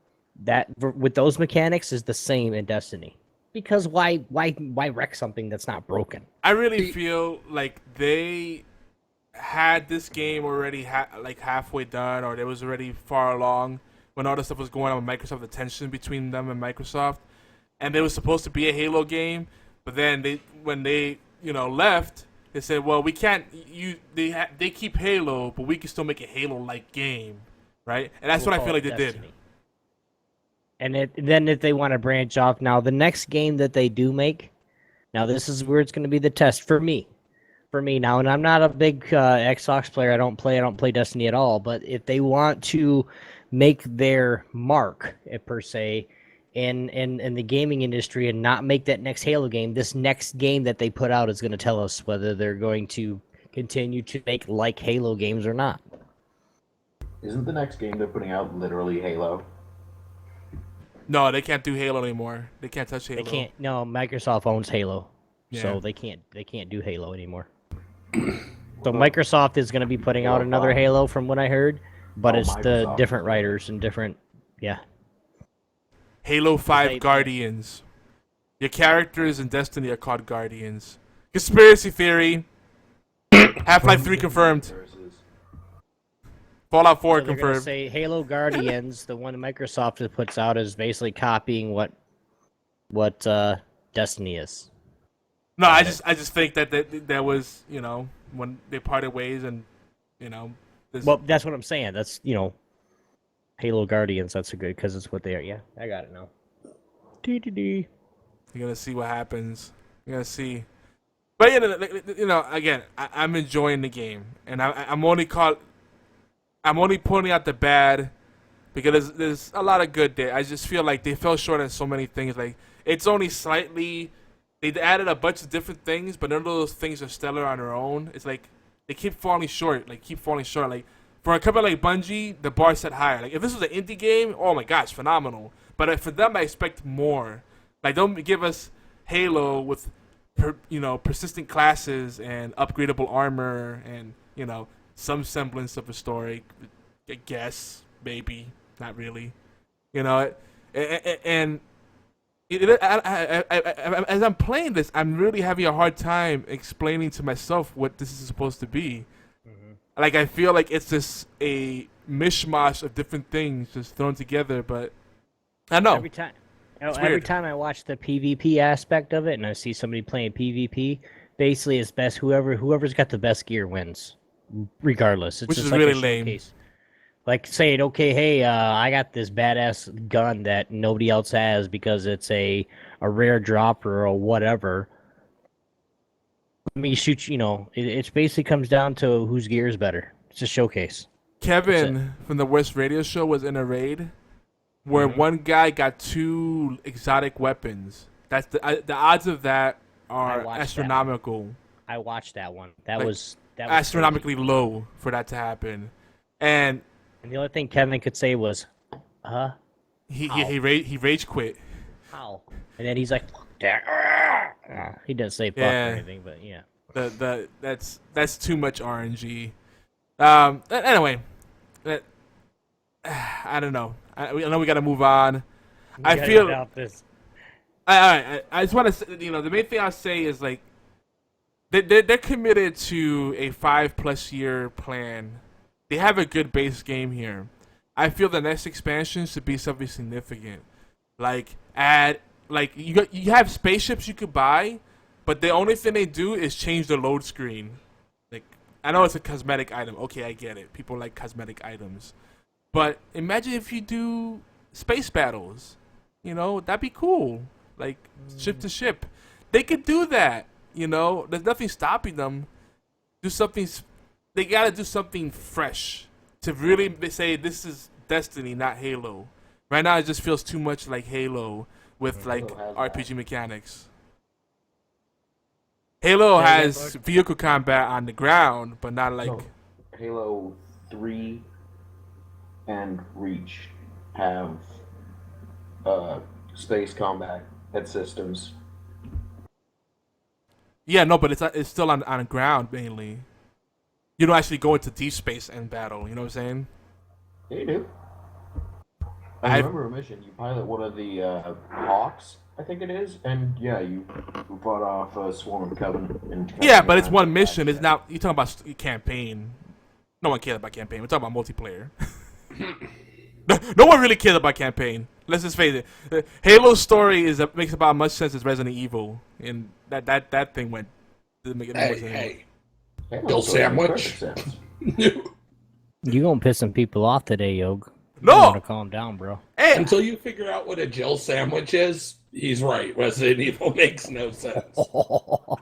that with those mechanics is the same in Destiny. Because why wreck something that's not broken? I really feel like they had this game already like halfway done, or it was already far along when all this stuff was going on with Microsoft, the tension between them and Microsoft, and it was supposed to be a Halo game, but then when they left, they said, well, we can't. They keep Halo, but we can still make a Halo-like game, right? And that's We'll what I call feel like it they did. Destiny. And then if they want to branch off, now the next game that they do make, now this is where it's going to be the test for me. Now, and I'm not a big Xbox player. I don't play Destiny at all. But if they want to make their mark per se in the gaming industry and not make that next Halo game, this next game that they put out is going to tell us whether they're going to continue to make like Halo games or not. Isn't the next game they're putting out literally Halo? No, they can't do Halo anymore. They can't touch Halo. They can't. No, Microsoft owns Halo, Yeah. so they can't do Halo anymore. So Microsoft is going to be putting out another Halo, from what I heard, but it's the Microsoft. different writers and different. Yeah. Halo 5 They- Guardians. Your characters in Destiny are called Guardians. Conspiracy theory. Half-Life 3 confirmed. Versus Fallout 4 So they're going to confirmed. say Halo Guardians, the one Microsoft puts out, is basically copying what Destiny is. No, I just think that was, when they parted ways and, this, Well, that's what I'm saying. That's Halo Guardians. That's a good because it's what they are. Yeah, I got it now. Dee. you're going to see what happens. You're going to see. But, again, I'm enjoying the game. And I'm only pointing out the bad because there's a lot of good there. I just feel like they fell short on so many things. Like, it's only slightly... They added a bunch of different things, but none of those things are stellar on their own. It's like they keep falling short. Like for a company like Bungie, the bar set higher. Like if this was an indie game, oh my gosh, phenomenal. But for them, I expect more. Like don't give us Halo with persistent classes and upgradable armor and some semblance of a story. I guess maybe not really. And. As I'm playing this, I'm really having a hard time explaining to myself what this is supposed to be. Mm-hmm. Like, I feel like it's just a mishmash of different things just thrown together, but I don't know. Every time I watch the PvP aspect of it and I see somebody playing PvP, basically it's best whoever's got the best gear wins, regardless. It's Which just is like really a lame. showcase. Like saying, okay, hey, I got this badass gun that nobody else has because it's a rare drop or a whatever. Let me shoot you. It basically comes down to whose gear is better. It's a showcase. Kevin from the Worst Radio Show was in a raid where one guy got 2 exotic weapons. That's the odds of that are astronomical. I watched that one. That Like, was astronomically low for that to happen, and the only thing Kevin could say was, he rage quit. how? And then he's like, he didn't say fuck or anything, but yeah. That's too much RNG. Anyway, I don't know. I know we got to move on. I feel. About this. I just want to say, the main thing I'll say is like they're committed to a 5+ year plan. They have a good base game here. I feel the next expansion should be something significant. Like you have spaceships you could buy, but the only thing they do is change the load screen. Like I know it's a cosmetic item. Okay, I get it. People like cosmetic items. But imagine if you do space battles. That'd be cool. Like ship to ship. They could do that. There's nothing stopping them. Do something they gotta do something fresh to really say this is Destiny, not Halo. Right now, it just feels too much like Halo with like RPG mechanics. Halo has vehicle combat on the ground, but not like Halo 3 and Reach have space combat systems. Yeah, no, but it's still on the ground mainly. You don't actually go into deep space and battle. You know what I'm saying? Yeah, you do. I remember a mission. You pilot one of the Hawks, I think it is, and yeah, you fought off a swarm of Covenant. Yeah, but it's one mission. It's not. You're talking about campaign. No one cares about campaign. We're talking about multiplayer. No one really cares about campaign. Let's just face it. Halo's story makes about as much sense as Resident Evil, and that thing went. Hey. Bill Sandwich. You gonna piss some people off today, Yog. No! You gotta calm down, bro. Hey, Until you figure out what a Jill sandwich is, he's right. Resident Evil makes no sense.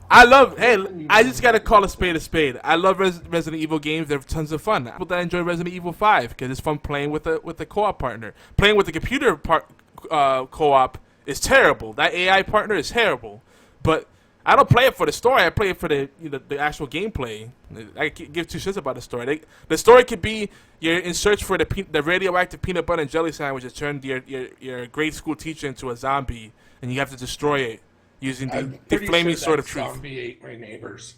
I just gotta call a spade. I love Resident Evil games. They're tons of fun. People that enjoy Resident Evil 5 because it's fun playing with a co-op partner. Playing with the computer co-op is terrible. That AI partner is terrible. But I don't play it for the story. I play it for the actual gameplay. I can't give two shits about the story. The story could be you're in search for the radioactive peanut butter and jelly sandwich that turned your grade school teacher into a zombie, and you have to destroy it using the flaming sword of truth. Zombie ate my neighbors.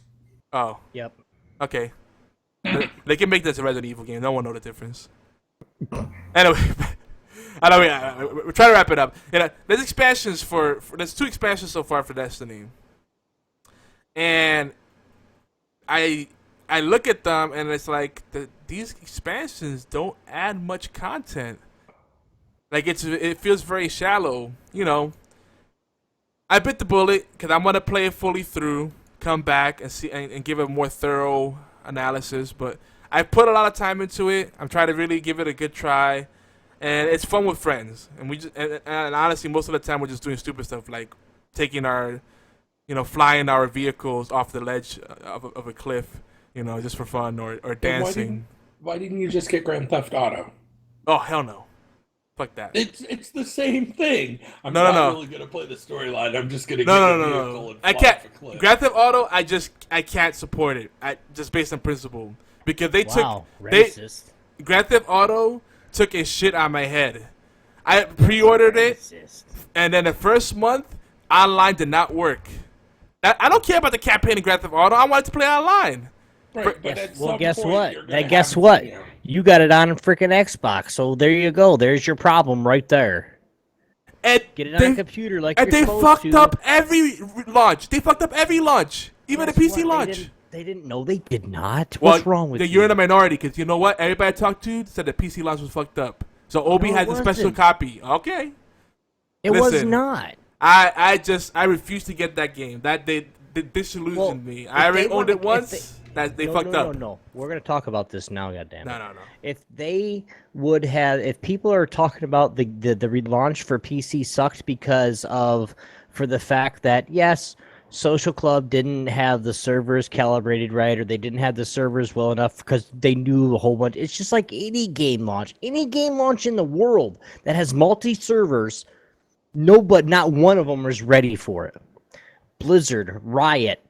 Oh. Yep. Okay. They can make this a Resident Evil game. No one know the difference. Anyway. We're trying to wrap it up. There's expansions there's 2 expansions so far for Destiny. And I look at them and it's like these expansions don't add much content. Like it feels very shallow, you know. I bit the bullet because I want to play it fully through, come back and see and give a more thorough analysis. But I put a lot of time into it. I'm trying to really give it a good try, and it's fun with friends. And and honestly, most of the time we're just doing stupid stuff like taking our flying our vehicles off the ledge of a cliff, just for fun, or dancing. Why didn't you just get Grand Theft Auto? Oh, hell no. Fuck that. It's the same thing. I'm not really going to play the storyline. I'm just going to No. I can't. Grand Theft Auto, I can't support it. Just based on principle. Because racist. Grand Theft Auto took a shit on my head. I pre-ordered it, and then the first month, online did not work. I don't care about the campaign in Grand Theft Auto. I wanted to play online. Right, guess what? You got it on a freaking Xbox, so there you go. There's your problem right there. And get it on a computer like and you're they fucked up every launch. Even the PC launch. They didn't know. They did not. What's wrong with you? You're in a minority because you know what? Everybody I talked to said the PC launch was fucked up. So Obi has a special copy. Okay. It was not. I refuse to get that game. They disillusioned me. I already owned it once. They fucked up. No. We're gonna talk about this now. Goddamn. No. If they would have, if people are talking about the relaunch for PC sucked for the fact that yes, Social Club didn't have the servers calibrated right, or they didn't have the servers well enough because they knew a whole bunch. It's just like any game launch in the world that has multi-servers. Not one of them is ready for it. Blizzard, Riot,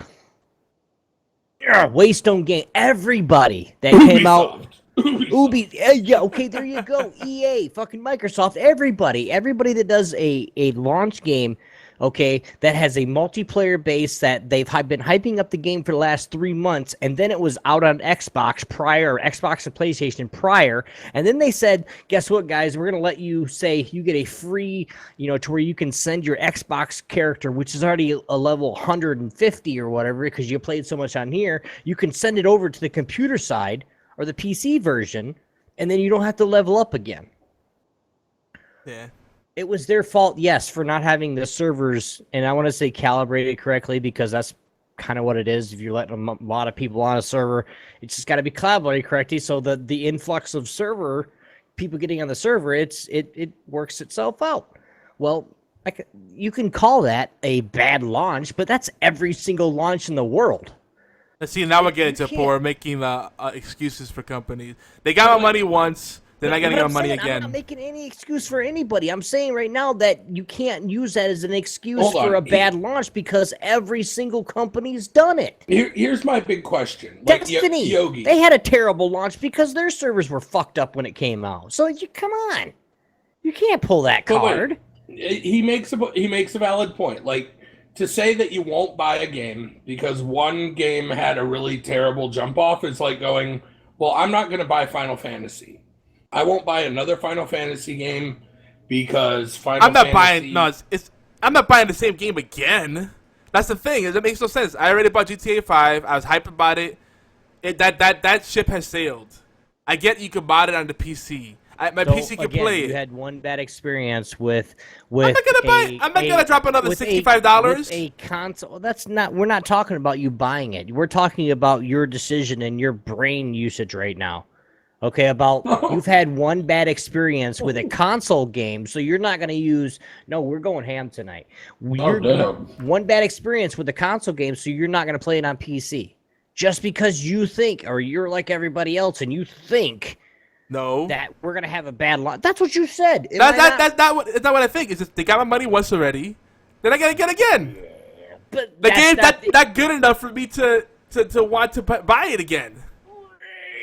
Waystone Game, everybody that came out. Ubi, yeah, okay, there you go. EA, fucking Microsoft, everybody that does a launch game, okay, that has a multiplayer base that they've been hyping up the game for the last 3 months, and then it was out on Xbox and PlayStation prior, and then they said, guess what, guys, we're going to let you you get a free, to where you can send your Xbox character, which is already a level 150 or whatever, because you played so much on here, you can send it over to the computer side, or the PC version, and then you don't have to level up again. Yeah. It was their fault, yes, for not having the servers, and I want to say calibrated correctly because that's kind of what it is. If you're letting a lot of people on a server, it's just got to be calibrated correctly. So the influx of people getting on the server, it works itself out. Well, you can call that a bad launch, but that's every single launch in the world. Let's see, now we're getting to can't- poor making excuses for companies. They got my money once, then I gotta get my money I'm not again. making any excuse for anybody. I'm saying right now that you can't use that as an excuse Hold for on. a bad launch because every single company's done it. Here's my big question. Like, Destiny, Yogi. they had a terrible launch because their servers were fucked up when it came out. So come on, you can't pull that But wait, card. he makes a valid point. Like, to say that you won't buy a game because one game had a really terrible jump off is like going, well, I'm not going to buy Final Fantasy. I won't buy another Final Fantasy game because I'm not buying. No, I'm not buying the same game again. That's the thing. It makes no sense. I already bought GTA 5. I was hyped about it. That ship has sailed. I get you could buy it on the PC. My So, PC can again, play You it. had one bad experience with. I'm not gonna buy. I'm not gonna drop another with $65. with a console. That's not. We're not talking about you buying it. We're talking about your decision and your brain usage right now. Okay, about you've had one bad experience with a console game, so you're not gonna use. No, we're going ham tonight. One bad experience with a console game, so you're not gonna play it on PC. Just because you think, or you're like everybody else, and you think. No. That we're gonna have a bad launch. That's what you said. That's not what I think. It's just they got my money once already. Then I gotta get again. But The game's not good enough for me to want to buy it again.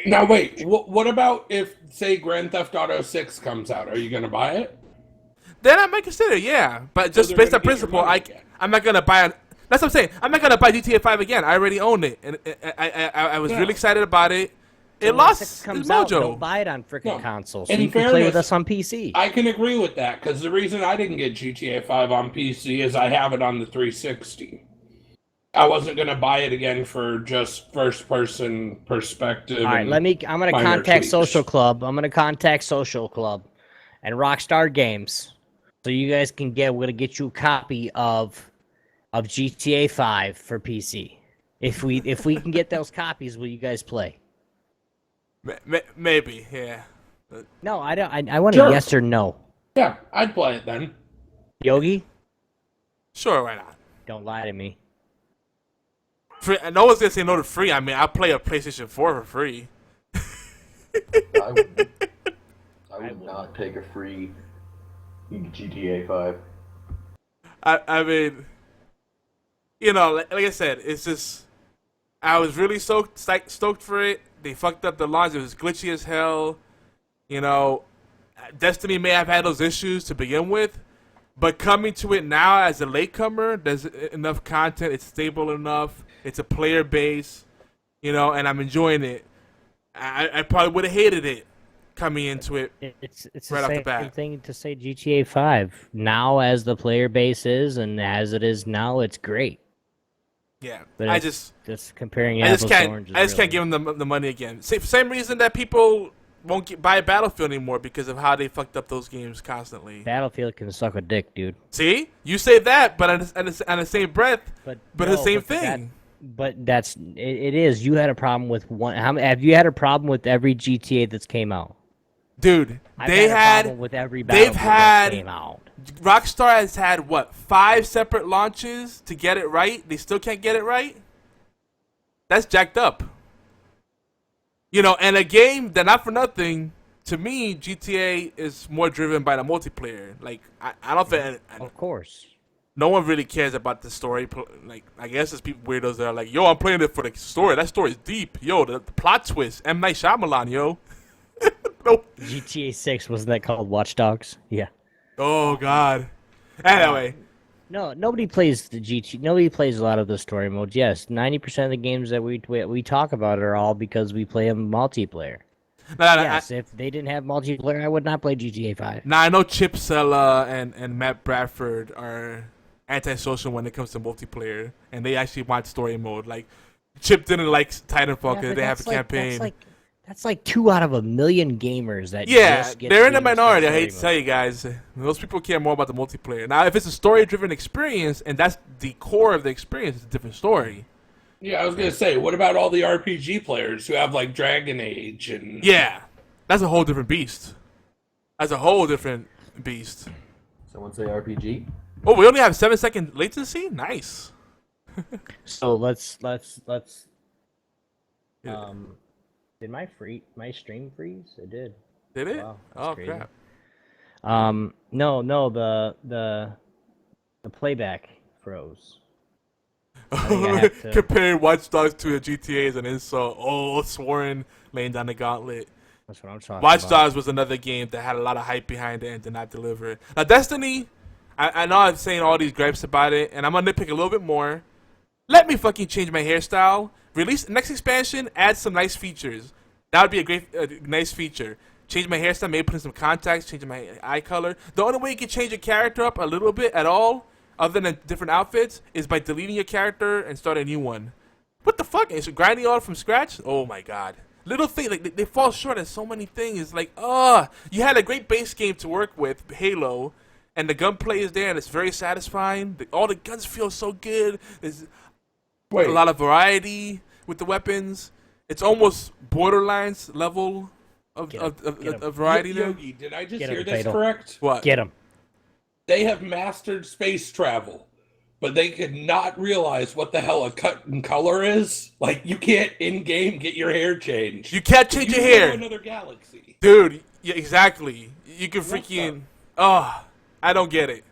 Now wait, what about if, say, Grand Theft Auto 6 comes out? Are you going to buy it? Then I might consider, yeah. But So just they're based gonna on get your principle, money again. I'm not gonna buy. That's what I'm saying. I'm not gonna buy GTA 5 again. I already own it, and I was really excited about it. So It when lost 6 its comes out, mojo. don't buy it on freaking No. console, so In you can play with fairness, us on PC. I can agree with that, because the reason I didn't get GTA 5 on PC is I have it on the 360. I wasn't going to buy it again for just first-person perspective. All right, and I'm gonna minor contact tweaks. Social Club. I'm gonna contact Social Club and Rockstar Games, so you guys can get. We're gonna get you a copy of GTA 5 for PC. If we can get those copies, will you guys play? Maybe, yeah. No, I don't. I want Sure. a yes or no. Yeah, I'd play it then. Yogi, Sure, why not? don't lie to me. Free, no one's gonna say no to free. I mean, I'll play a PlayStation 4 for free. I would not take a free GTA 5. I mean, you know, like I said, it's just I was really stoked for it. They fucked up the launch. It was glitchy as hell. You know, Destiny may have had those issues to begin with, but coming to it now as a latecomer, there's enough content. It's stable enough. It's a player base, you know, and I'm enjoying it. I probably would have hated it coming into it. It's Right off the the bat. same thing to say GTA 5. Now, as the player base is, and as it is now, it's great. Yeah, But I it's just comparing I apples just to can't. oranges. I just can't give them the money again. Same reason that people won't buy Battlefield anymore because of how they fucked up those games constantly. Battlefield can suck a dick, dude. See, you say that, but on the same breath, but the no, same but that- thing. But it is. You had a problem with one. Have you had a problem with every GTA that's came out? Dude, I've they had a had problem with every they've Battlefield that had came out. Rockstar has had what 5 separate launches to get it right. They still can't get it right. That's jacked up. You know, and a game that not for nothing. To me, GTA is more driven by the multiplayer. Like I don't think Of course. no one really cares about the story. Like I guess there's people weirdos that are like, yo, I'm playing it for the story. That story is deep. Yo, the plot twist. M. Night Shyamalan, yo. No. GTA 6 wasn't that called Watch Dogs? Yeah. Oh God. Anyway. No, nobody plays the GT. Nobody plays a lot of the story modes. Yes, 90% of the games that we talk about are all because we play them multiplayer. No, Yes, if they didn't have multiplayer, I would not play GTA 5. Now I know Chip Sella and Matt Bradford are antisocial when it comes to multiplayer, and they actually want story mode. Like Chip didn't like Titanfall because they have a campaign. That's like 2 out of a million gamers that Yeah, just get they're in the games for minority. I story hate to mode. tell you guys, those people care more about the multiplayer. Now, if it's a story-driven experience and that's the core of the experience, it's a different story. Yeah, I was going to say, what about all the RPG players who have, like, Dragon Age and... Yeah, that's a whole different beast. That's a whole different beast. Someone say RPG? Oh, we only have 7-second latency. Nice. So let's Did my stream freeze? It did. Did it? Wow, that's Oh crazy. crap! No, the playback froze. I think I have to. Comparing Watch Dogs to a GTA is an insult. Oh, Sworn laying down the gauntlet. That's what I'm talking Watch about. Dogs was another game that had a lot of hype behind it and did not deliver. Now, Destiny, I know I'm saying all these gripes about it, and I'm going to nitpick a little bit more. Let me fucking change my hairstyle. Release next expansion, add some nice features. That would be a great, nice feature. Change my hairstyle, maybe put in some contacts, change my eye color. The only way you can change a character up a little bit at all, other than different outfits, is by deleting your character and start a new one. What the fuck? Is it grinding all from scratch? Oh my god. Little thing, like they fall short of so many things. It's like, you had a great base game to work with, Halo, and the gunplay is there and it's very satisfying. All the guns feel so good. There's a lot of variety with the weapons. It's almost Borderlands level of variety there. Yogi, did I just Get hear him, this Fatal. correct? What? Get him. They have mastered space travel, but they could not realize what the hell a cut in color is. Like, you can't in-game get your hair changed. You can't change your go hair. to another galaxy. Dude, yeah, exactly. You can freaking... I don't get it.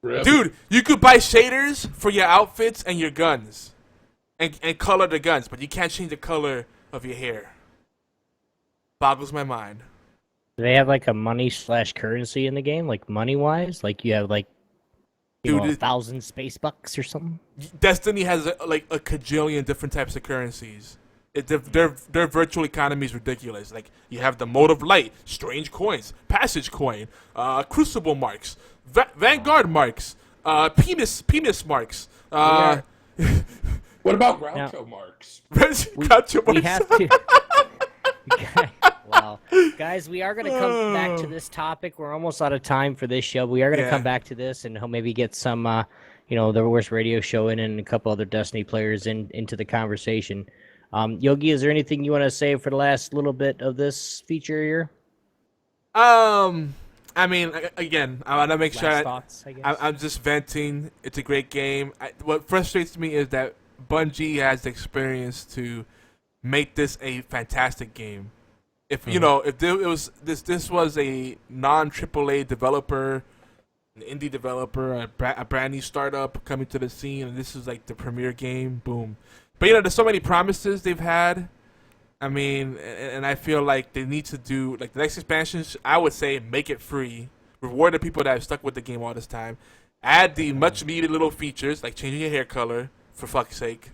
Rip. Dude, you could buy shaders for your outfits and your guns. And color the guns, but you can't change the color of your hair. Boggles my mind. Do they have like a money/currency in the game, like money-wise? Like you have like, Dude, 1,000 space bucks or something? Destiny has like a cajillion different types of currencies. Their virtual economy is ridiculous. Like, you have the mode of light, strange coins, passage coin, crucible marks, vanguard marks, penis marks. What about Groucho marks? Groucho We marks. have to. Wow, guys, we are going to come back to this topic. We're almost out of time for this show. We are going to come back to this and maybe get some, the worst radio show in and a couple other Destiny players into the conversation. Yogi, is there anything you want to say for the last little bit of this feature here? I mean, again, I want to make sure thoughts, I guess. I'm just venting. It's a great game. What frustrates me is that Bungie has the experience to make this a fantastic game. If this was a non-AAA developer, an indie developer, a brand new startup coming to the scene, and this is like the premier game, boom. But there's so many promises they've had. I mean, and I feel like they need to do like the next expansions. I would say make it free, reward the people that have stuck with the game all this time, add the much needed little features like changing your hair color for fuck's sake,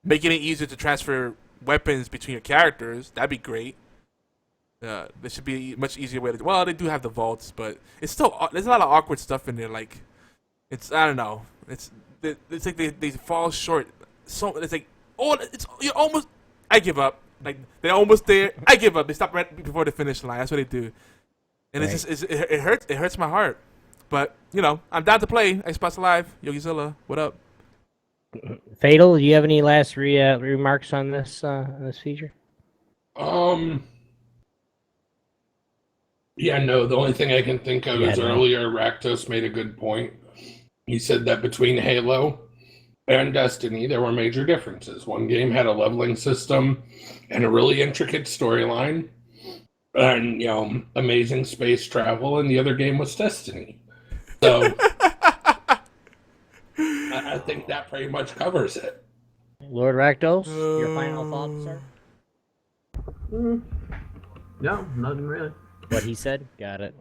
making it easier to transfer weapons between your characters. That'd be great. There should be a much easier way to. Well, they do have the vaults, but it's still there's a lot of awkward stuff in there. Like, I don't know. It's like they fall short. So it's like, you're almost. I give up. Like, they're almost there. I give up. They stop right before the finish line. That's what they do, and Right. it hurts. It hurts my heart. But I'm down to play Xbox Live. Yogizilla, what up? Fatal, do you have any last remarks on this feature? Yeah, no, the only thing I can think of is earlier Raktos made a good point. He said that between Halo and Destiny, there were major differences. One game had a leveling system and a really intricate storyline and, amazing space travel, and the other game was Destiny. So I think that pretty much covers it. Lord Rakdos, your final thoughts, sir? No, nothing really. What he said? Got it.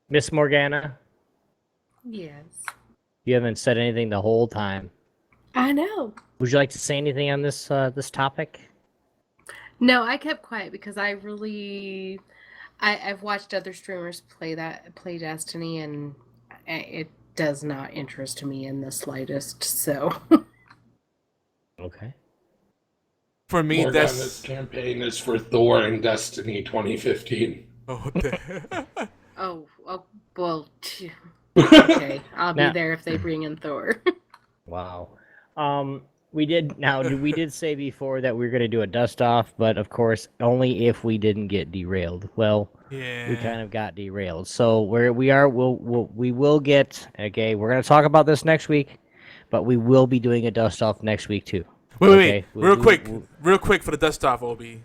Miss Morgana, Yes. you haven't said anything the whole time. I know. Would you like to say anything on this topic? No, I kept quiet because I've watched other streamers play Destiny, and it does not interest me in the slightest. So. Okay. For me, Morgana's campaign is for Thor and Destiny 2015. Oh, Oh, well. Okay, I'll be Now- there if they bring in Thor. Wow. We did say before that we were going to do a dust off, but of course only if we didn't get derailed. Well, yeah. we kind of got derailed. So we will get. Okay, we're going to talk about this next week, but we will be doing a dust off next week too. Wait. Okay, Real quick for the dust off, Obi.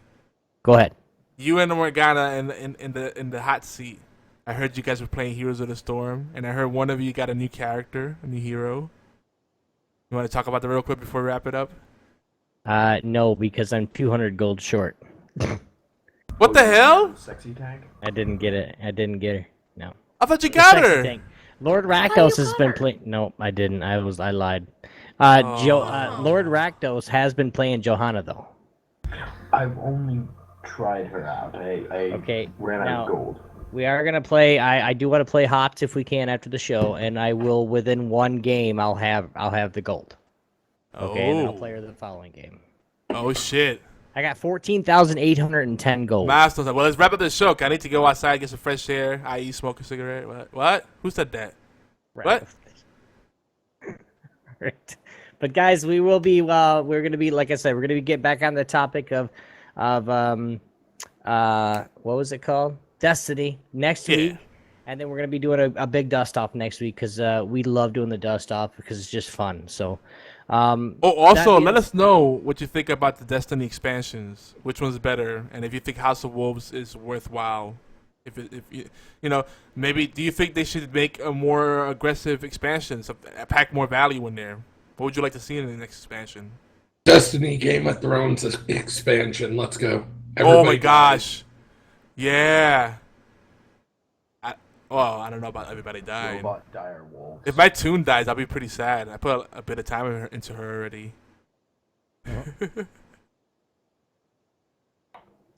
Go ahead. You and Morgana in the hot seat. I heard you guys were playing Heroes of the Storm, and I heard one of you got a new character, a new hero. You want to talk about that real quick before we wrap it up? No, because I'm 200 gold short. What the hell? Sexy tank? I didn't get it. I didn't get her. No. I thought you got Sexy her. tank. Lord Rakdos has been playing. No, I didn't. I lied. Lord Rakdos has been playing Johanna though. I've only tried her out. I ran out of gold. We are gonna play. I do want to play Hots if we can after the show, and I will within one game. I'll have the gold. Okay, and then I'll play her the following game. Oh shit! I got 14,810 gold. Milestones. Well, let's wrap up the show. 'Cause I need to go outside, get some fresh air, i.e., smoke a cigarette. What? Who said that? Right. What? Right. But guys, we will be. We're gonna be, like I said, we're gonna be get back on the topic of what was it called? Destiny next week, and then we're gonna be doing a big dust off next week because we love doing the dust off because it's just fun. So. Also, let us know what you think about the Destiny expansions. Which one's better, and if you think House of Wolves is worthwhile. If you know, maybe do you think they should make a more aggressive expansion, pack more value in there? What would you like to see in the next expansion? Destiny Game of Thrones expansion. Let's go. Oh my gosh. Yeah. I don't know about everybody dying. Robot dire wolves. If my tune dies, I'll be pretty sad. I put a bit of time into her already.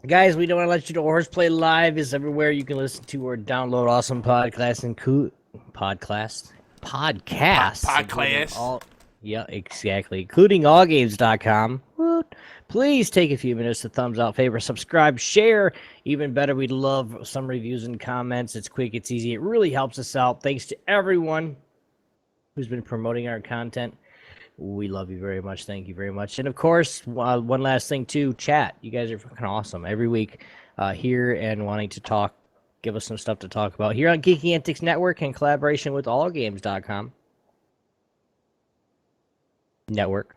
Guys, we don't want to let you know HorsePLAY Live is everywhere you can listen to or download awesome podcasts and podcasts. Yeah, exactly. Including allgames.com. Please take a few minutes to thumbs out, favorite, subscribe, share. Even better, we'd love some reviews and comments. It's quick, it's easy. It really helps us out. Thanks to everyone who's been promoting our content. We love you very much. Thank you very much. And of course, one last thing too, chat. You guys are fucking awesome every week here and wanting to talk, give us some stuff to talk about here on Geeky Antics Network in collaboration with allgames.com. Network.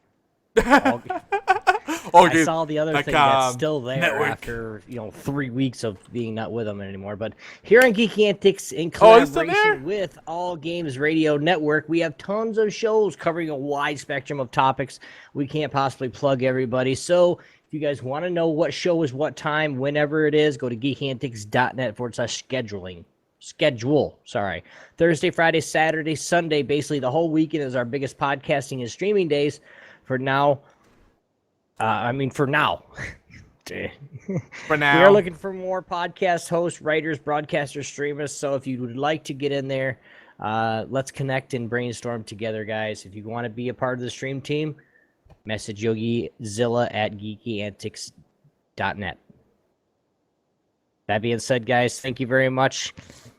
I saw the other thing that's still there after 3 weeks of being not with them anymore. But here on Geeky Antics in collaboration with All Games Radio Network, we have tons of shows covering a wide spectrum of topics. We can't possibly plug everybody. So if you guys want to know what show is what time, whenever it is, go to geekyantics.net/scheduling. Thursday, Friday, Saturday, Sunday, basically the whole weekend is our biggest podcasting and streaming days for now. For now. For now. We are looking for more podcast hosts, writers, broadcasters, streamers. So if you would like to get in there, let's connect and brainstorm together, guys. If you want to be a part of the stream team, message YogiZilla at geekyantics.net. That being said, guys, thank you very much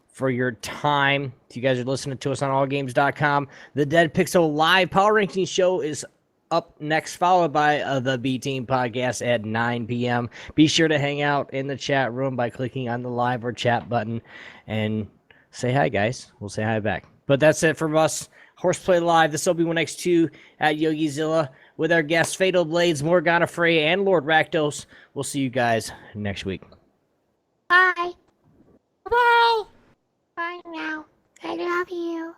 for your time. If you guys are listening to us on allgames.com, the Dead Pixel Live Power Ranking Show is up next, followed by the B-Team podcast at 9 p.m. Be sure to hang out in the chat room by clicking on the live or chat button and say hi, guys. We'll say hi back. But that's it from us. HorsePLAY Live. This will be next 2 at YogiZilla with our guests Fatal Blades, Morgana Frey, and Lord Rakdos. We'll see you guys next week. Bye. Bye. Bye now. I love you.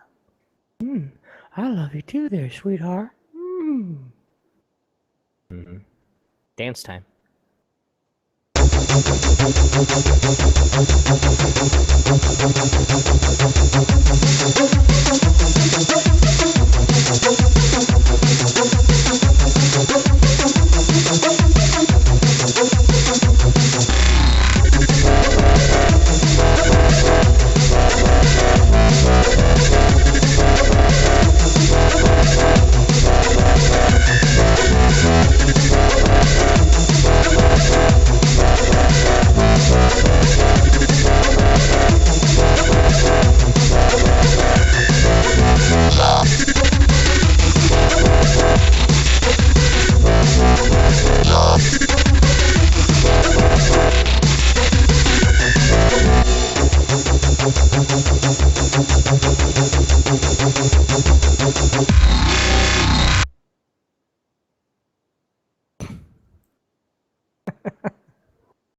I love you too there, sweetheart. Dance time.